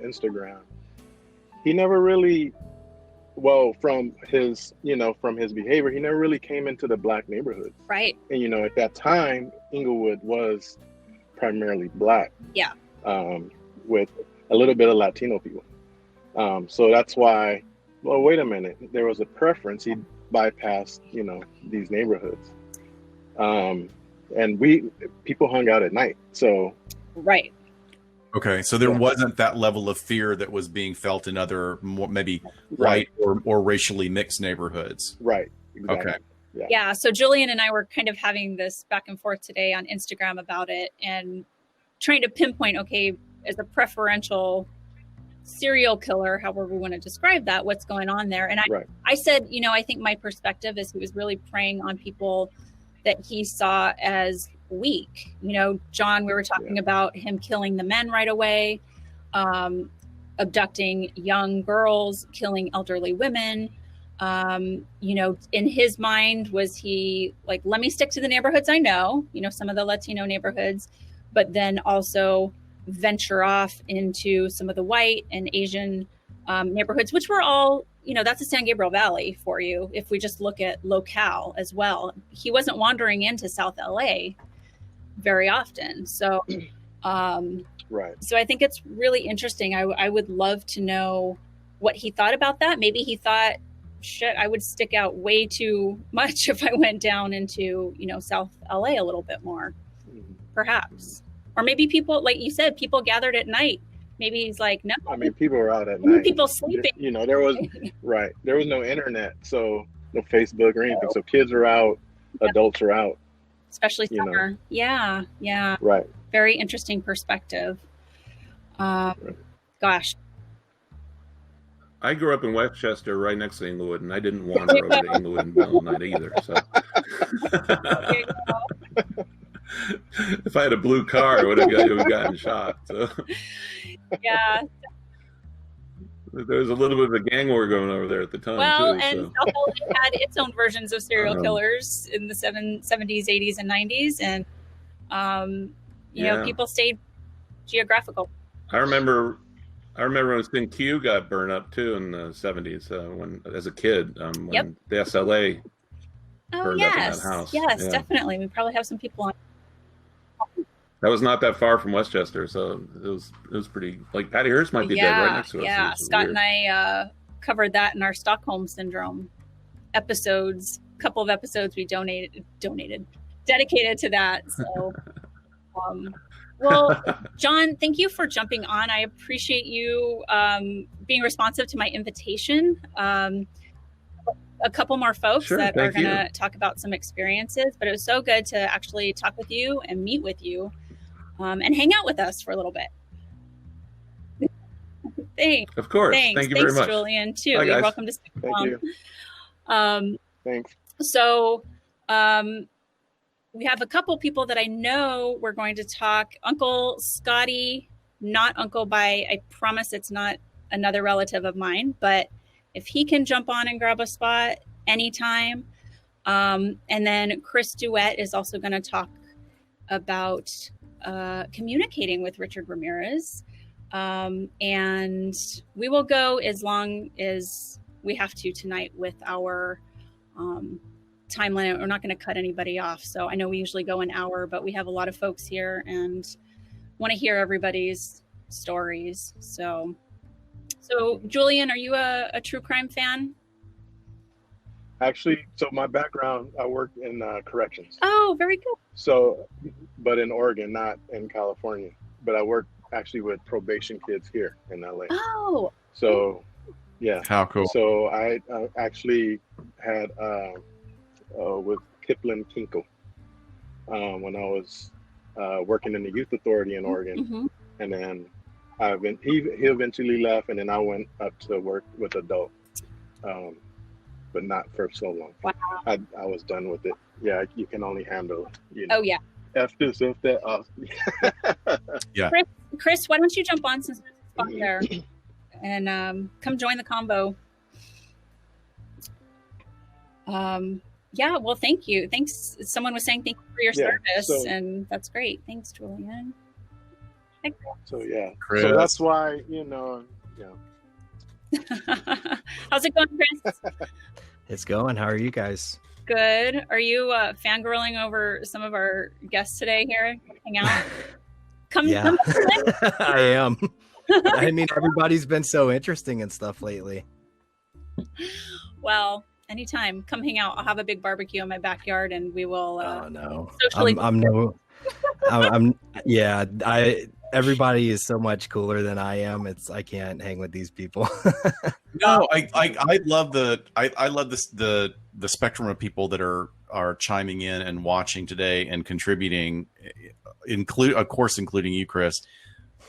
Instagram, he never really, from his behavior, he never really came into the black neighborhoods. Right. And at that time, Inglewood was primarily black. Yeah. With a little bit of Latino people. So that's why. Well, wait a minute. There was a preference. He bypassed, these neighborhoods. And people hung out at night. So. Right. Okay, so there wasn't that level of fear that was being felt in other maybe white or racially mixed neighborhoods. Right. Exactly. Okay. Yeah. So Julian and I were kind of having this back and forth today on Instagram about it and trying to pinpoint, okay, as a preferential serial killer, however we want to describe that, what's going on there. And I said, I think my perspective is he was really preying on people that he saw as weak. John, we were talking about him killing the men right away, abducting young girls, killing elderly women. In his mind, was he like, let me stick to the neighborhoods I know, some of the Latino neighborhoods, but then also venture off into some of the white and Asian neighborhoods, which were all, that's the San Gabriel Valley for you. If we just look at locale as well, he wasn't wandering into South LA very often. So, so I think it's really interesting. I would love to know what he thought about that. Maybe he thought, shit, I would stick out way too much if I went down into, South LA a little bit more, perhaps. Or maybe people, like you said, people gathered at night. Maybe he's like, no. I mean, people were out at night. People sleeping. There was there was no internet, so no Facebook or anything. So kids are out, adults are out. Especially summer. Yeah. Right. Very interesting perspective. Gosh. I grew up in Westchester, right next to Inglewood, and I didn't wander over to Inglewood in the middle of the night either. So, if I had a blue car, I would have gotten shot. So. Yeah. There was a little bit of a gang war going over there at the time. Well, too, and so. South LA had its own versions of serial killers in the 70s, 80s, and 90s, and people stayed geographical. I remember when Sin Q got burned up too in the 70s when, as a kid, when the SLA burned up in that house. Yes, definitely. We probably have some people on. That was not that far from Westchester, so it was pretty. Like Patty Hearst might be dead right next to us. Yeah, Scott and I covered that in our Stockholm Syndrome episodes. A couple of episodes we donated dedicated to that. So, well, John, thank you for jumping on. I appreciate you being responsive to my invitation. A couple more folks that are going to talk about some experiences, but it was so good to actually talk with you and meet with you and hang out with us for a little bit. Thanks. Of course. Thanks. Thank you very much. Julian, too. Bye, You're guys. welcome to stick around. Thank you. Thanks. So we have a couple people that I know we're going to talk. Uncle Scotty, not Uncle by, I promise it's not another relative of mine, but if he can jump on and grab a spot anytime. And then Chris Duet is also going to talk about communicating with Richard Ramirez. And we will go as long as we have to tonight with our time limit. We're not going to cut anybody off. So I know we usually go an hour, but we have a lot of folks here and want to hear everybody's stories. So Julian, are you a true crime fan? Actually, so my background, I work in corrections. Oh, very good. So, but in Oregon, not in California. But I work actually with probation kids here in LA. Oh. So, yeah. How cool. So I actually had with Kipling Kinkle when I was working in the youth authority in Oregon. Mm-hmm. And then he eventually left, and then I went up to work with adult, but not for so long. Wow. I was done with it. Yeah, you can only handle, Oh yeah. F this, F that. Yeah. Chris, why don't you jump on since there's a spot there, and come join the combo. Yeah. Well, thank you. Thanks. Someone was saying thank you for your service, and that's great. Thanks, Julian. So yeah, Chris. So that's why How's it going, Chris? It's going. How are you guys? Good. Are you fangirling over some of our guests today here? Hang out. Come. I am. I mean, everybody's been so interesting and stuff lately. Well, anytime. Come hang out. I'll have a big barbecue in my backyard, and we will. Oh no. Socially. Everybody is so much cooler than I am. I can't hang with these people. No, I love the spectrum of people that are chiming in and watching today and contributing, including you, Chris.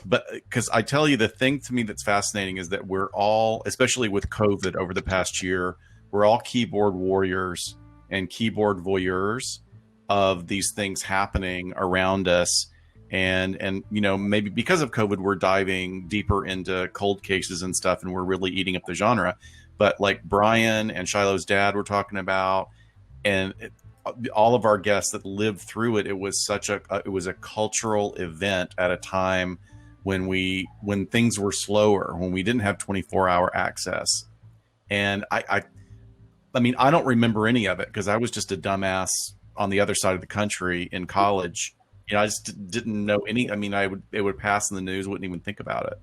But because I tell you, the thing to me that's fascinating is that we're all, especially with COVID over the past year, we're all keyboard warriors and keyboard voyeurs of these things happening around us. And maybe because of COVID, we're diving deeper into cold cases and stuff, and we're really eating up the genre. But like Bryan and Shiloh's dad were talking about, and all of our guests that lived through it, it was a cultural event at a time when things were slower, when we didn't have 24-hour access. And I mean, I don't remember any of it because I was just a dumbass on the other side of the country in college. I just didn't know any. I mean, it would pass in the news, wouldn't even think about it.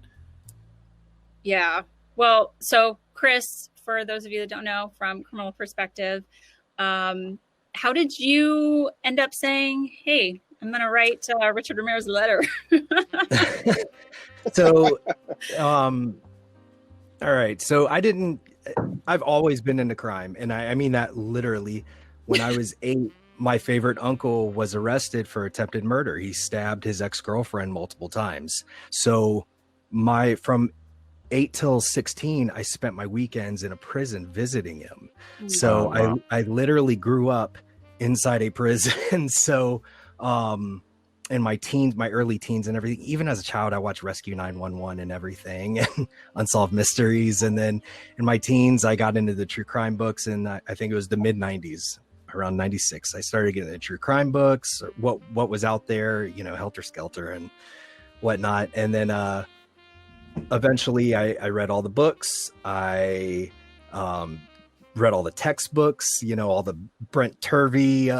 Yeah. Well, so Chris, for those of you that don't know, from criminal perspective, how did you end up saying, "Hey, I'm going to write Richard Ramirez a letter"? So, all right. So I've always been into crime, and I mean that literally. When I was 8. My favorite uncle was arrested for attempted murder. He stabbed his ex-girlfriend multiple times. So from 8 till 16, I spent my weekends in a prison visiting him. So wow. I literally grew up inside a prison. So in my early teens and everything, even as a child, I watched Rescue 911 and everything and Unsolved Mysteries. And then in my teens, I got into the true crime books, and I think it was the mid 90s. Around 96, I started getting the true crime books, what was out there, Helter Skelter and whatnot. And then eventually I read all the books. I read all the textbooks, all the Brent Turvey,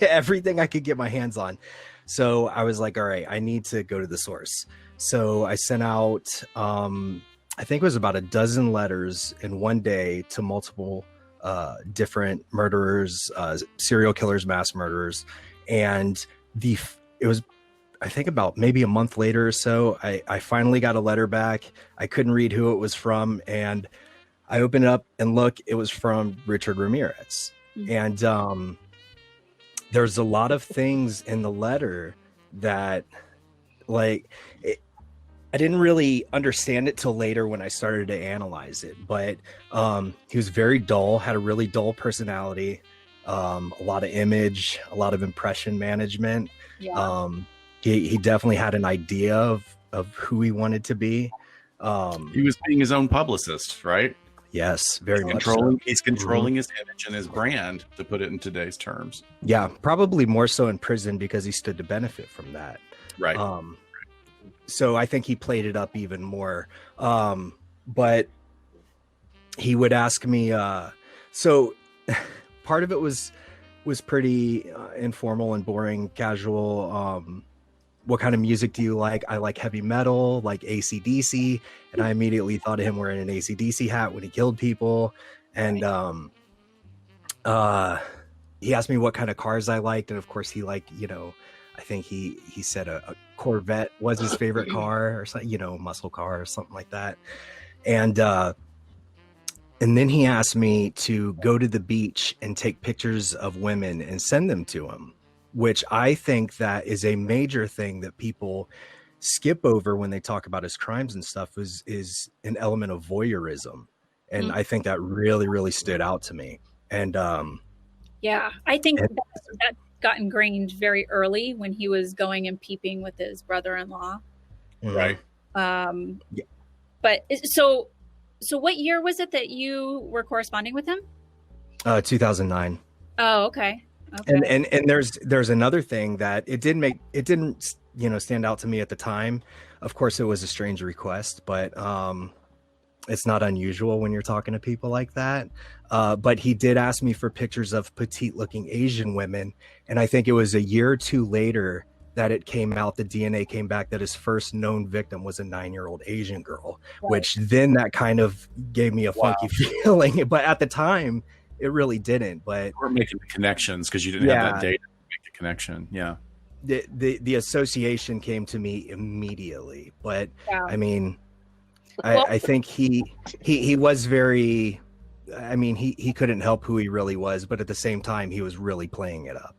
everything I could get my hands on. So I was like, all right, I need to go to the source. So I sent out, I think it was about a dozen letters in one day to multiple different murderers, serial killers, mass murderers. And it was, I think about maybe a month later or so, I finally got a letter back. I couldn't read who it was from. And I opened it up and look, it was from Richard Ramirez. Mm-hmm. And there's a lot of things in the letter that I didn't really understand it till later when I started to analyze it, but he was very dull, had a really dull personality, a lot of image, a lot of impression management. Yeah. He definitely had an idea of who he wanted to be. He was being his own publicist, right? Yes, very much so. He's controlling his image and his brand, to put it in today's terms. Yeah, probably more so in prison because he stood to benefit from that. Right. So I think he played it up even more. But he would ask me, so part of it was pretty informal and boring, casual. What kind of music do you like? I like heavy metal, like AC/DC. And I immediately thought of him wearing an AC/DC hat when he killed people. And he asked me what kind of cars I liked. And of course he liked, I think he said a Corvette was his favorite car, or something, muscle car or something like that. And then he asked me to go to the beach and take pictures of women and send them to him, which I think that is a major thing that people skip over when they talk about his crimes and stuff, is an element of voyeurism. And I think that really, really stood out to me. And yeah, I think that got ingrained very early when he was going and peeping with his brother-in-law. Right. Yeah. But so what year was it that you were corresponding with him? 2009. Oh, okay. Okay. And there's another thing that it didn't stand out to me at the time. Of course, it was a strange request, but it's not unusual when you're talking to people like that. But he did ask me for pictures of petite-looking Asian women, and I think it was a year or two later that it came out, the DNA came back that his first known victim was a 9-year-old Asian girl, right. Which then that kind of gave me a funky feeling. But at the time, it really didn't. But we're making the connections because you didn't have that data to make the connection. Yeah. The association came to me immediately. But I mean, I think he was very, I mean, he couldn't help who he really was, but at the same time, he was really playing it up,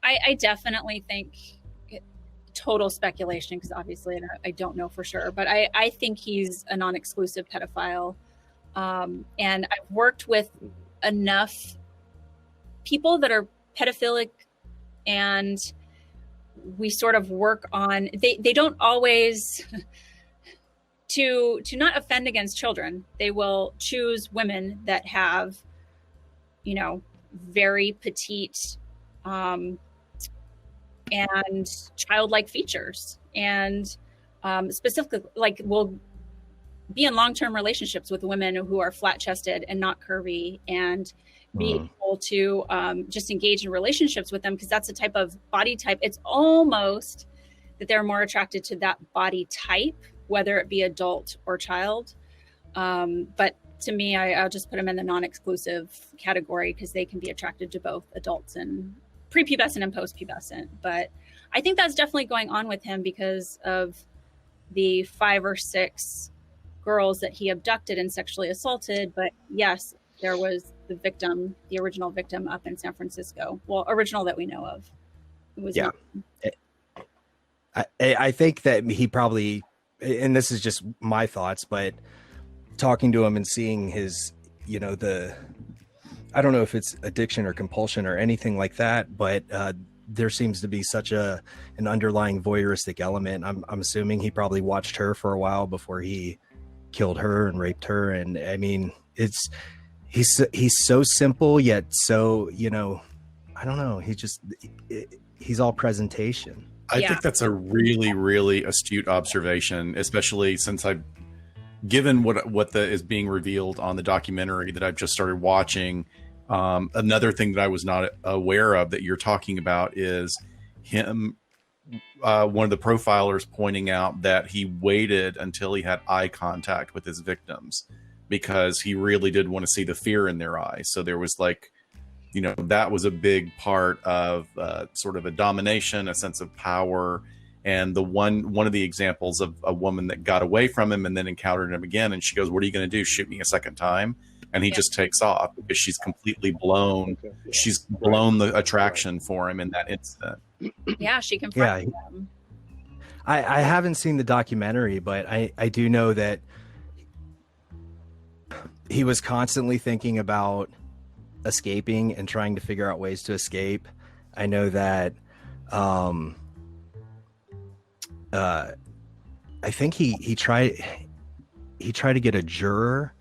I definitely think, total speculation, because obviously I don't know for sure, but I think he's a non-exclusive pedophile. And I've worked with enough people that are pedophilic, and we sort of work on, they don't always, to not offend against children, they will choose women that have, very petite, and childlike features, and specifically, will be in long-term relationships with women who are flat-chested and not curvy, and be able to just engage in relationships with them, because that's the type of body type. It's almost that they're more attracted to that body type, whether it be adult or child. But to me, I'll just put them in the non-exclusive category, because they can be attracted to both adults and prepubescent and postpubescent. But I think that's definitely going on with him because of the 5 or 6 girls that he abducted and sexually assaulted. But yes, there was the original victim up in San Francisco. Well, original that we know of. It was I think that he probably, and this is just my thoughts, but talking to him and seeing his, I don't know if it's addiction or compulsion or anything like that, but there seems to be such an underlying voyeuristic element. I'm assuming he probably watched her for a while before he killed her and raped her. And I mean, he's so simple yet so, I don't know. He's all presentation. I think that's a really, really astute observation, especially since given what is being revealed on the documentary that I've just started watching. Another thing that I was not aware of that you're talking about is him, one of the profilers pointing out that he waited until he had eye contact with his victims because he really did want to see the fear in their eyes. So there was like, you know, that was a big part of sort of a domination, a sense of power. And the one of the examples of a woman that got away from him and then encountered him again, and she goes, "What are you going to do? Shoot me a second time?" And he just takes off because she's completely blown. Okay. Yeah. She's blown the attraction for him in that instant. Yeah, she confronted him. I haven't seen the documentary, but I do know that he was constantly thinking about escaping and trying to figure out ways to escape. I know that I think he tried to get a juror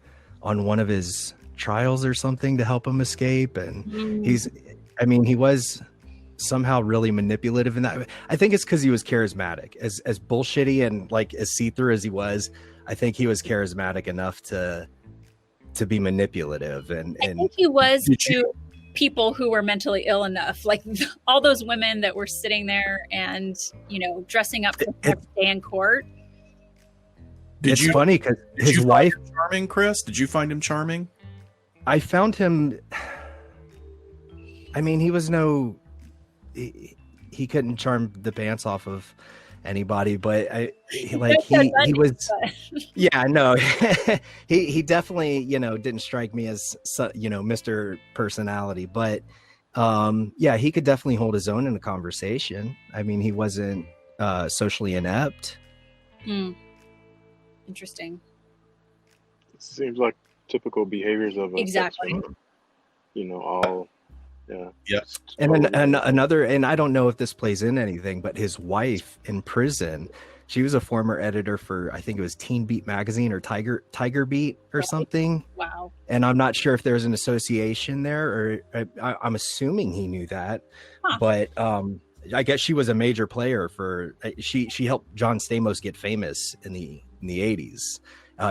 on one of his trials or something to help him escape, and he was somehow really manipulative in that. I think it's because he was charismatic, as bullshitty and like as see-through as he was. I think he was charismatic enough to be manipulative, and I think he was to people who were mentally ill enough, like all those women that were sitting there and, you know, dressing up for every day in court. It's funny because his wife, charming, Chris. Did you find him charming? I found him. I mean, he was he couldn't charm the pants off of anybody, but he was. Yeah, no, he definitely, you know, didn't strike me as, you know, Mr. Personality, but yeah, he could definitely hold his own in a conversation. I mean, he wasn't socially inept. Interesting. It seems like typical behaviors of a exactly. You know, all Yes. And another, and I don't know if this plays in anything, but his wife in prison, she was a former editor for, I think it was Teen Beat magazine or Tiger Beat or something. Wow. And I'm not sure if there's an association there, or I'm assuming he knew that, but I guess she was a major player for, she helped John Stamos get famous in the 80s.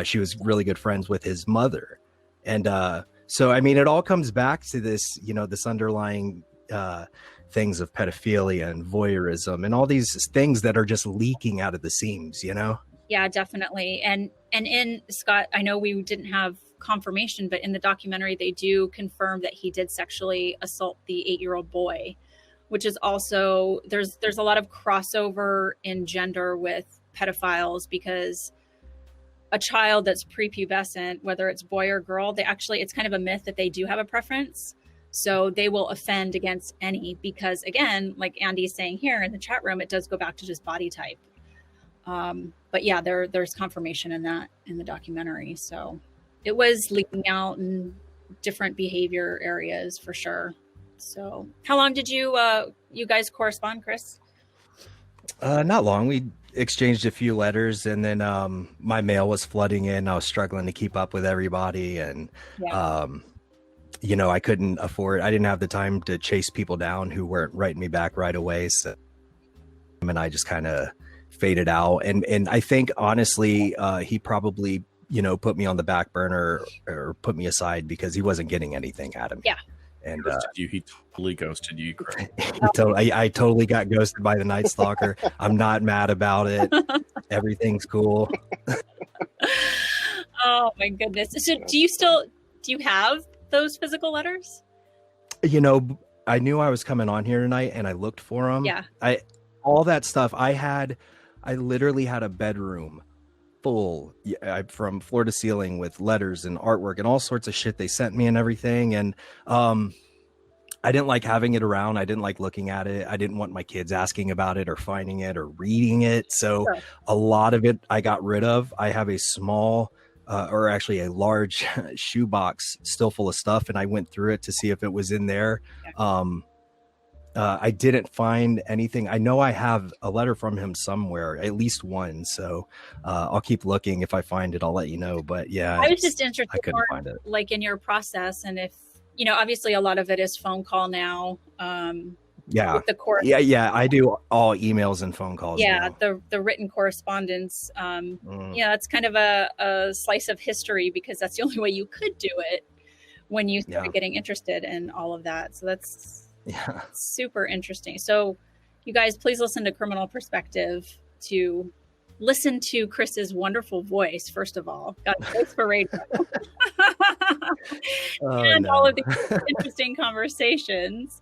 She was really good friends with his mother. And so, I mean, it all comes back to this, you know, this underlying things of pedophilia and voyeurism and all these things that are just leaking out of the seams, you know? Yeah, definitely. And in Scott, I know we didn't have confirmation, but in the documentary, they do confirm that he did sexually assault the 8-year-old boy, which is also, there's a lot of crossover in gender with pedophiles, because a child that's prepubescent, whether it's boy or girl, it's kind of a myth that they do have a preference. So they will offend against any, because again, like Andy's saying here in the chat room, it does go back to just body type. But yeah, there's confirmation in that in the documentary. So it was leaking out in different behavior areas for sure. So how long did you guys correspond, Chris? Not long. We exchanged a few letters, and then my mail was flooding in. I was struggling to keep up with everybody, and you know, I didn't have the time to chase people down who weren't writing me back right away. So, and I just kind of faded out. And I think honestly, he probably, you know, put me on the back burner or put me aside because he wasn't getting anything out of me. Yeah. And he totally ghosted you, Chris. I totally got ghosted by the Night Stalker. I'm not mad about it. Everything's cool. Oh my goodness. So do you have those physical letters? You know, I knew I was coming on here tonight and I looked for them. Yeah. All that stuff I literally had a bedroom full from floor to ceiling with letters and artwork and all sorts of shit they sent me and everything. And I didn't like having it around. I didn't like looking at it. I didn't want my kids asking about it or finding it or reading it. So a lot of it I got rid of. I have a small or actually a large shoebox still full of stuff, and I went through it to see if it was in there. I didn't find anything. I know I have a letter from him somewhere, at least one. So I'll keep looking. If I find it, I'll let you know. But yeah, I was just interested I couldn't find it. Like in your process. And if, you know, obviously a lot of it is phone call now. Yeah. With the court. Yeah. I do all emails and phone calls. Yeah. Now. The written correspondence. Yeah, it's kind of a slice of history, because that's the only way you could do it when you started getting interested in all of that. So that's super interesting. So you guys, please listen to Criminal Perspective to listen to Chris's wonderful voice, first of all. Got a voice for radio. And all of these interesting conversations.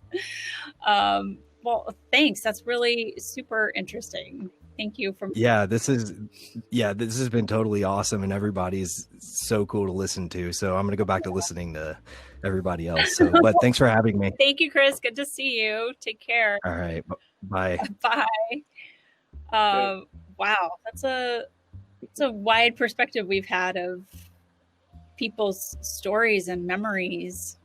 Well, thanks. That's really super interesting. Thank you for this has been totally awesome, and everybody's so cool to listen to. So I'm gonna go back to listening to everybody else. So, but thanks for having me. Thank you, Chris. Good to see you. Take care. All right, bye. Bye. Wow, that's a wide perspective we've had of people's stories and memories.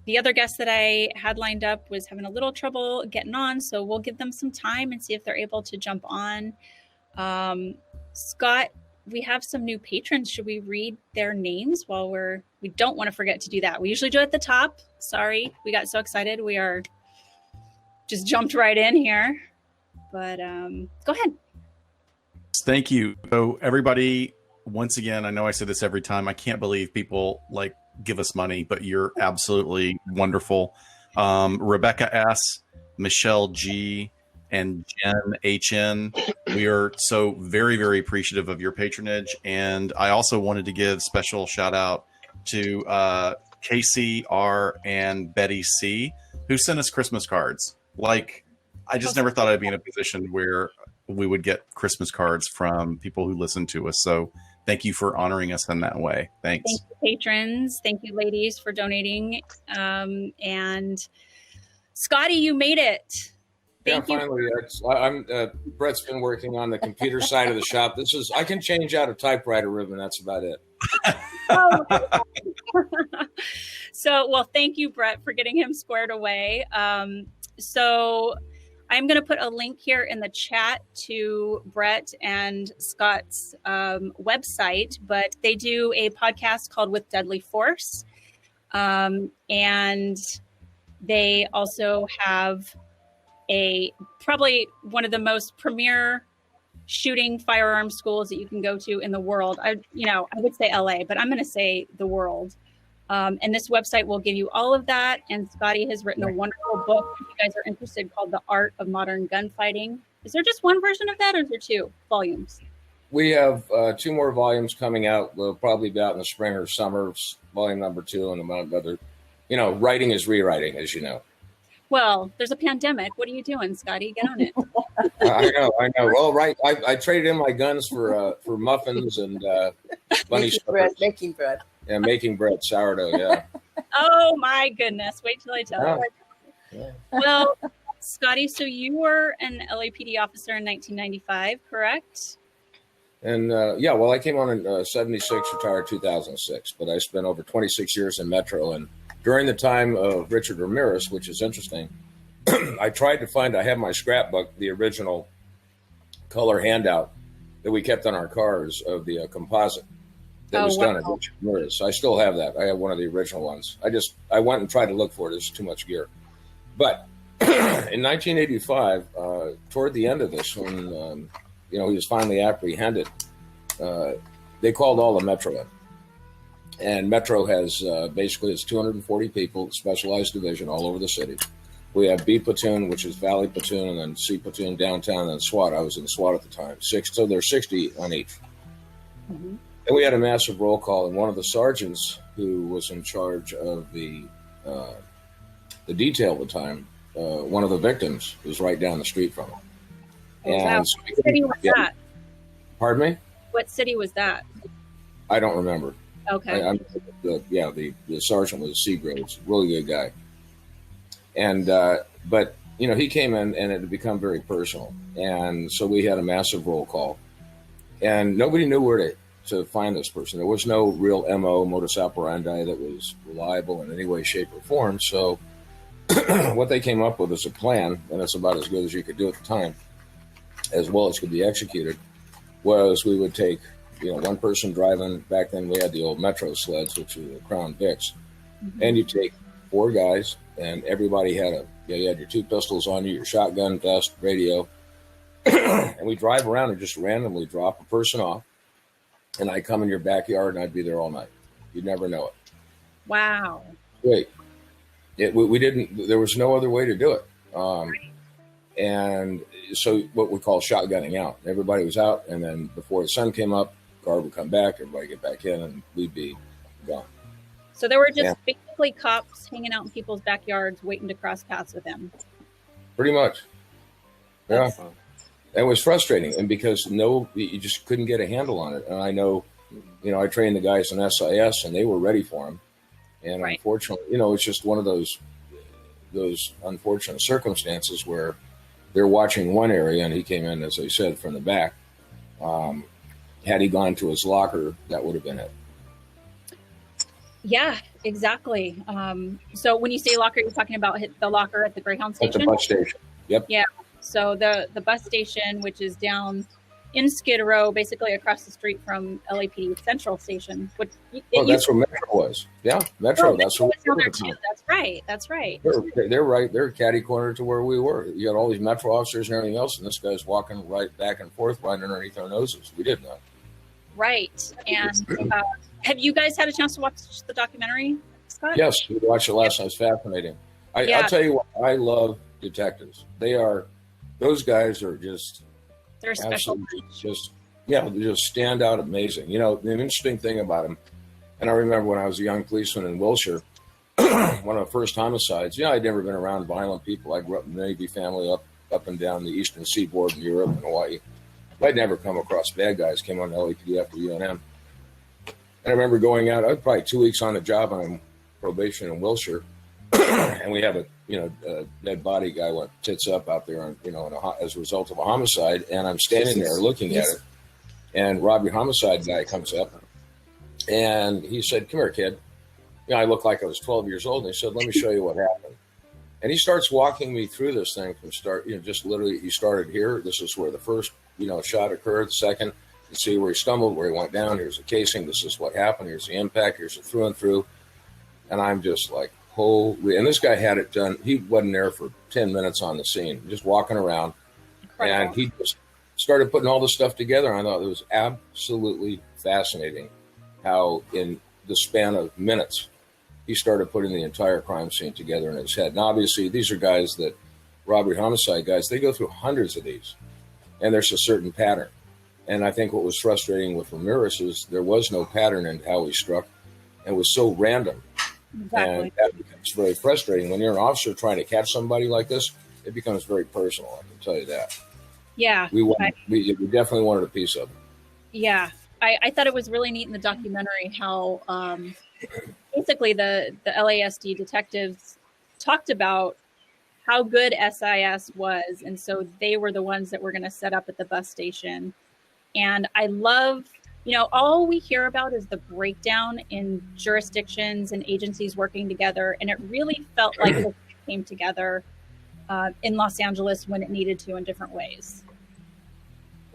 The other guest that I had lined up was having a little trouble getting on, so we'll give them some time and see if they're able to jump on. Scott, we have some new patrons. Should we read their names while we don't want to forget to do that. We usually do it at the top. Sorry, we got so excited. We are just jumped right in here, but go ahead. Thank you. So everybody, once again, I know I say this every time. I can't believe people like give us money, but you're absolutely wonderful. Rebecca S, Michelle G, and Jen HN. We are so very, very appreciative of your patronage. And I also wanted to give special shout out to Casey R and Betty C, who sent us Christmas cards. Like, I just never thought I'd be in a position where we would get Christmas cards from people who listen to us. So thank you for honoring us in that way. Thanks. Thank you, patrons. Thank you, ladies, for donating. And Scotty, you made it. Thank you. Finally, Brett's been working on the computer side of the shop. I can change out a typewriter ribbon. That's about it. Well, thank you, Brett, for getting him squared away. So I'm going to put a link here in the chat to Brett and Scott's website, but they do a podcast called With Deadly Force. And they also have probably one of the most premier shooting firearm schools that you can go to in the world. I would say LA, but I'm going to say the world. And this website will give you all of that. And Scotty has written a wonderful book, if you guys are interested, called The Art of Modern Gunfighting. Is there just one version of that, or is there 2 volumes? We have 2 more volumes coming out. They'll probably be out in the spring or summer, volume number 2, and among other. Writing is rewriting, as you know. Well, there's a pandemic. What are you doing, Scotty? Get on it. I know. Well, right. I traded in my guns for muffins and bunny suckers. Making bread. Yeah, making bread, sourdough, yeah. Oh, my goodness. Wait till I tell you. Yeah. Well, Scotty, so you were an LAPD officer in 1995, correct? And, I came on in 76, retired 2006. But I spent over 26 years in Metro. And during the time of Richard Ramirez, which is interesting, I tried to find, I have my scrapbook, the original color handout that we kept on our cars of the composite that was done at Richard Ramirez. I still have that. I have one of the original ones. I went and tried to look for it. It's too much gear. But in 1985, toward the end of this, when he was finally apprehended, they called all the Metro in. And Metro has basically it's 240 people, specialized division all over the city. We have B platoon, which is Valley platoon, and then C platoon downtown, and then SWAT. I was in SWAT at the time. So there's 60 on each. Mm-hmm. And we had a massive roll call, and one of the sergeants who was in charge of the detail at the time, one of the victims was right down the street from him. And so what city was that? Pardon me? What city was that? I don't remember. Okay. The sergeant was Seagraves, really good guy. And but he came in and it had become very personal, and so we had a massive roll call, and nobody knew where to find this person. There was no real MO, modus operandi, that was reliable in any way, shape, or form. So what they came up with is a plan, and it's about as good as you could do at the time, as well as could be executed, was we would take one person driving. Back then we had the old Metro sleds, which were the Crown Vics, and you take 4 guys, and everybody had you had your 2 pistols on you, your shotgun, vest, radio, and we drive around and just randomly drop a person off, and I'd come in your backyard and I'd be there all night. You'd never know it. Wow. Great. We didn't. There was no other way to do it. And so what we call shotgunning out. Everybody was out, and then before the sun came up, guard would come back, everybody get back in, and we'd be gone. So there were just basically cops hanging out in people's backyards waiting to cross paths with him. Pretty much. Yeah. It was frustrating, and because you just couldn't get a handle on it. And I know, I trained the guys in SIS, and they were ready for him. And unfortunately, it's just one of those unfortunate circumstances where they're watching one area, and he came in, as I said, from the back. Had he gone to his locker, that would have been it. Yeah, exactly. So when you say locker, you're talking about the locker at the Greyhound station? At the bus station. Yep. Yeah. So the bus station, which is down in Skid Row, basically across the street from LAPD Central Station. That's where Metro was. Yeah, Metro. That's where we were. That's right. That's right. They're right. They're catty corner to where we were. You got all these Metro officers and everything else, and this guy's walking right back and forth right underneath our noses. We didn't know. Right. And have you guys had a chance to watch the documentary, Scott? Yes, we watched it last night. It's fascinating. I'll tell you what, I love detectives. Those guys are just... They're special. They just stand out amazing. The interesting thing about them, and I remember when I was a young policeman in Wilshire, one of the first homicides, I'd never been around violent people. I grew up in the Navy family up and down the eastern seaboard in Europe and Hawaii. I'd never come across bad guys, came on to LAPD after UNM. And I remember going out, I was probably 2 weeks on the job on probation in Wilshire, and we have a dead body guy went tits up out there, as a result of a homicide. And I'm standing there looking at it, and robbery homicide guy comes up, and he said, "Come here, kid." I looked like I was 12 years old, and he said, "Let me show you what happened." And he starts walking me through this thing from start. Just literally, he started here. This is where the first shot occurred. The second, you see where he stumbled, where he went down. Here's the casing. This is what happened. Here's the impact. Here's the through and through. And I'm just like, holy. And this guy had it done. He wasn't there for 10 minutes on the scene, just walking around. Incredible. And he just started putting all this stuff together. I thought it was absolutely fascinating how in the span of minutes, he started putting the entire crime scene together in his head. And obviously, these are guys that, robbery homicide guys, they go through hundreds of these. And there's a certain pattern. And I think what was frustrating with Ramirez is there was no pattern in how he struck, and was so random. Exactly. And that becomes very frustrating. When you're an officer trying to catch somebody like this, it becomes very personal, I can tell you that. Yeah. We definitely wanted a piece of it. Yeah. I thought it was really neat in the documentary how basically the LASD detectives talked about how good SIS was. And so they were the ones that were going to set up at the bus station. And I love, all we hear about is the breakdown in jurisdictions and agencies working together. And it really felt like it came together in Los Angeles when it needed to in different ways.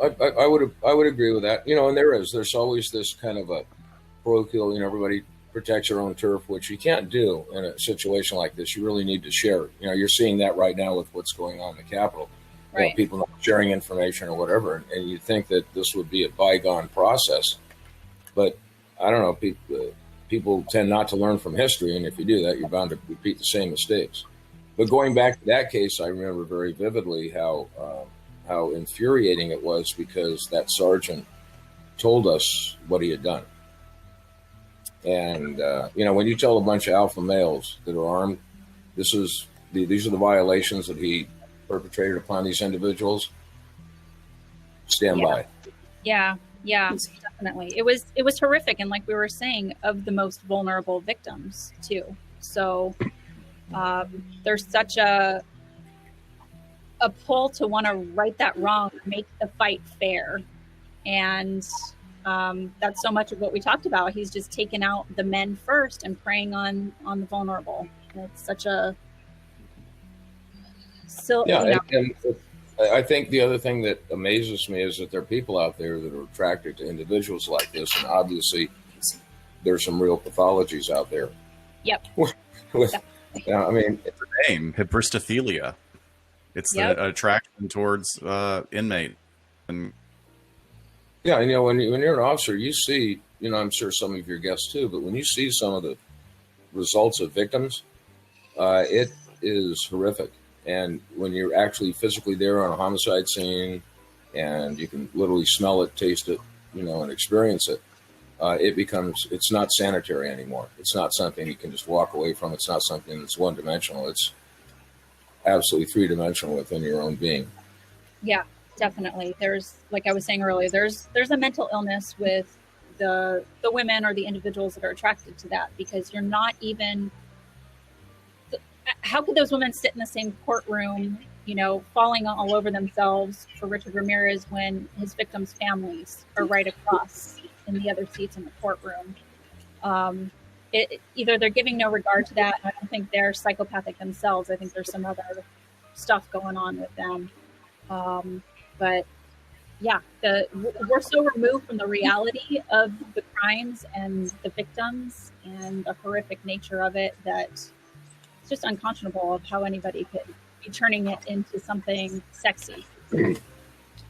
I would agree with that. And there's always this kind of a parochial, everybody protects your own turf, which you can't do in a situation like this. You really need to share. You're seeing that right now with what's going on in the Capitol. Right. People not sharing information or whatever. And you'd think that this would be a bygone process. But I don't know. People tend not to learn from history. And if you do that, you're bound to repeat the same mistakes. But going back to that case, I remember very vividly how infuriating it was because that sergeant told us what he had done. And, when you tell a bunch of alpha males that are armed, these are the violations that he perpetrated upon these individuals, stand by. Yeah, definitely. It was horrific. And like we were saying, of the most vulnerable victims too. So there's such a pull to want to right that wrong, make the fight fair. And that's so much of what we talked about. He's just taken out the men first and preying on the vulnerable. And it's such a and I think the other thing that amazes me is that there are people out there that are attracted to individuals like this, and obviously there's some real pathologies out there. Yep. It's a name, hybristophilia. It's the attraction towards inmate. And when you're an officer, you see, I'm sure some of your guests too, but when you see some of the results of victims, it is horrific. And when you're actually physically there on a homicide scene, and you can literally smell it, taste it, and experience it, it's not sanitary anymore. It's not something you can just walk away from. It's not something that's one-dimensional. It's absolutely three-dimensional within your own being. Yeah, definitely. There's, like I was saying earlier, there's a mental illness with the women or the individuals that are attracted to that, because you're not even, how could those women sit in the same courtroom, falling all over themselves for Richard Ramirez when his victims' families are right across in the other seats in the courtroom? Either they're giving no regard to that. I don't think they're psychopathic themselves. I think there's some other stuff going on with them. But yeah, we're so removed from the reality of the crimes and the victims and the horrific nature of it that it's just unconscionable of how anybody could be turning it into something sexy.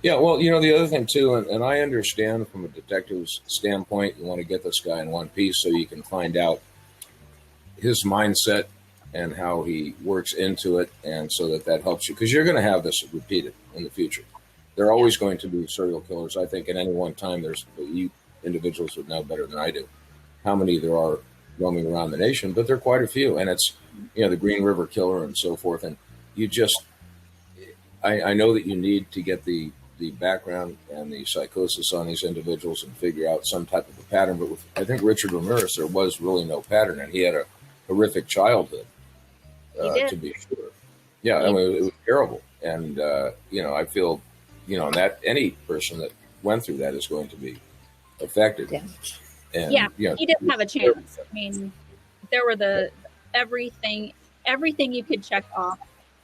Yeah, well, the other thing too, and I understand from a detective's standpoint, you want to get this guy in one piece so you can find out his mindset and how he works into it, and so that helps you, because you're going to have this repeated in the future. There are always going to be serial killers. I think at any one time, you individuals would know better than I do how many there are roaming around the nation, but there are quite a few, and it's the Green River Killer and so forth. And you just, I know that you need to get the background and the psychosis on these individuals and figure out some type of a pattern. But I think Richard Ramirez, there was really no pattern, and he had a horrific childhood, to be sure. Yeah, I mean, it was terrible. And, I feel, that any person that went through that is going to be affected. Yeah. And, he didn't have a chance. I mean, there were everything you could check off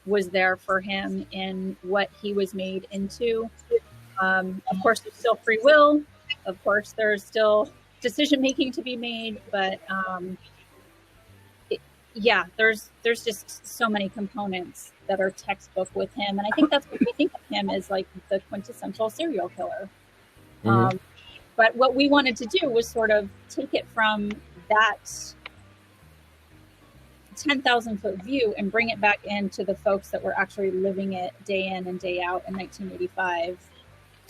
was there for him in what he was made into. Of course, there's still free will. Of course, there's still decision-making to be made, but there's just so many components that are textbook with him. And I think that's what we think of him as, like the quintessential serial killer. Mm-hmm. But what we wanted to do was sort of take it from that 10,000 foot view and bring it back into the folks that were actually living it day in and day out in 1985.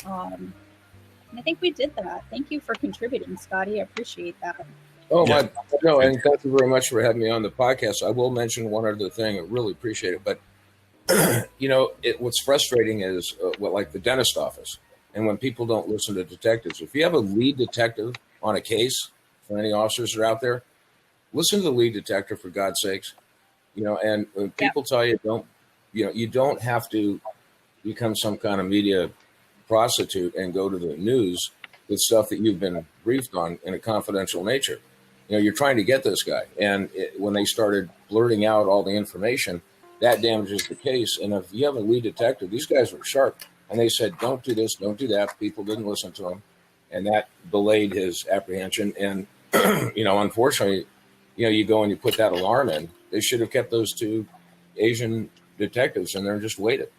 And I think we did that. Thank you for contributing, Scotty. I appreciate that. Oh, and thank you very much for having me on the podcast. I will mention one other thing. I really appreciate it. But, what's frustrating is like the dentist office. And when people don't listen to detectives, if you have a lead detective on a case, for any officers that are out there, listen to the lead detective, for God's sakes. And when people tell you you don't have to become some kind of media prostitute and go to the news with stuff that you've been briefed on in a confidential nature. You're trying to get this guy. And when they started blurting out all the information, that damages the case. And if you have a lead detective, these guys were sharp. And they said, don't do this, don't do that. People didn't listen to him. And that delayed his apprehension. And, unfortunately, you go and you put that alarm in. They should have kept those two Asian detectives in there and just waited.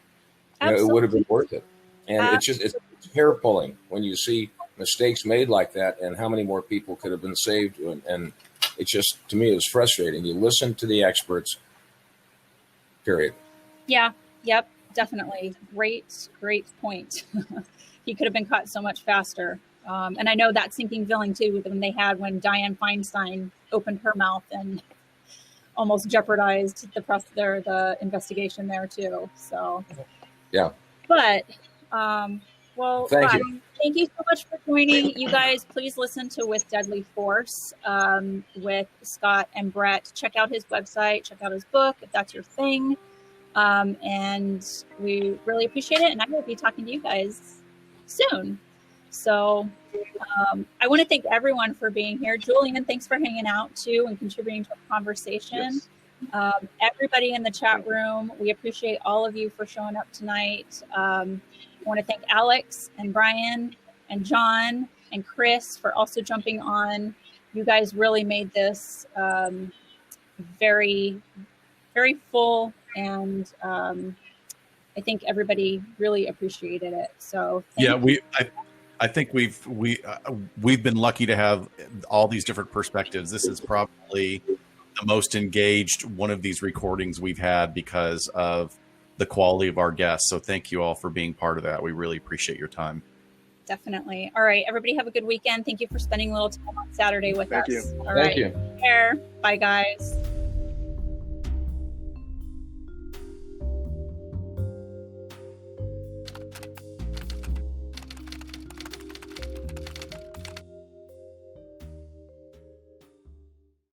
It would have been worth it. And it's hair pulling when you see mistakes made like that and how many more people could have been saved. And it's just, to me, it's frustrating. You listen to the experts, period. Yeah. Yep. Definitely. Great point. He could have been caught so much faster. And I know that sinking feeling too, when Dianne Feinstein opened her mouth and almost jeopardized the investigation there too. So, yeah. But, thank you so much for joining. You guys, please listen to With Deadly Force with Scott and Brett. Check out his website, check out his book if that's your thing. And we really appreciate it. And I will be talking to you guys soon. So I want to thank everyone for being here. Julian, thanks for hanging out too and contributing to the conversation. Yes. Everybody in the chat room, we appreciate all of you for showing up tonight. I want to thank Alex and Brian and John and Chris for also jumping on. You guys really made this very, very full, and I think everybody really appreciated it. So I think we've been lucky to have all these different perspectives. This is probably the most engaged one of these recordings we've had because of the quality of our guests. So thank you all for being part of that. We really appreciate your time. Definitely. All right, everybody have a good weekend. Thank you for spending a little time on Saturday with us. Thank you. All Thank right. you. Take care. Bye, guys.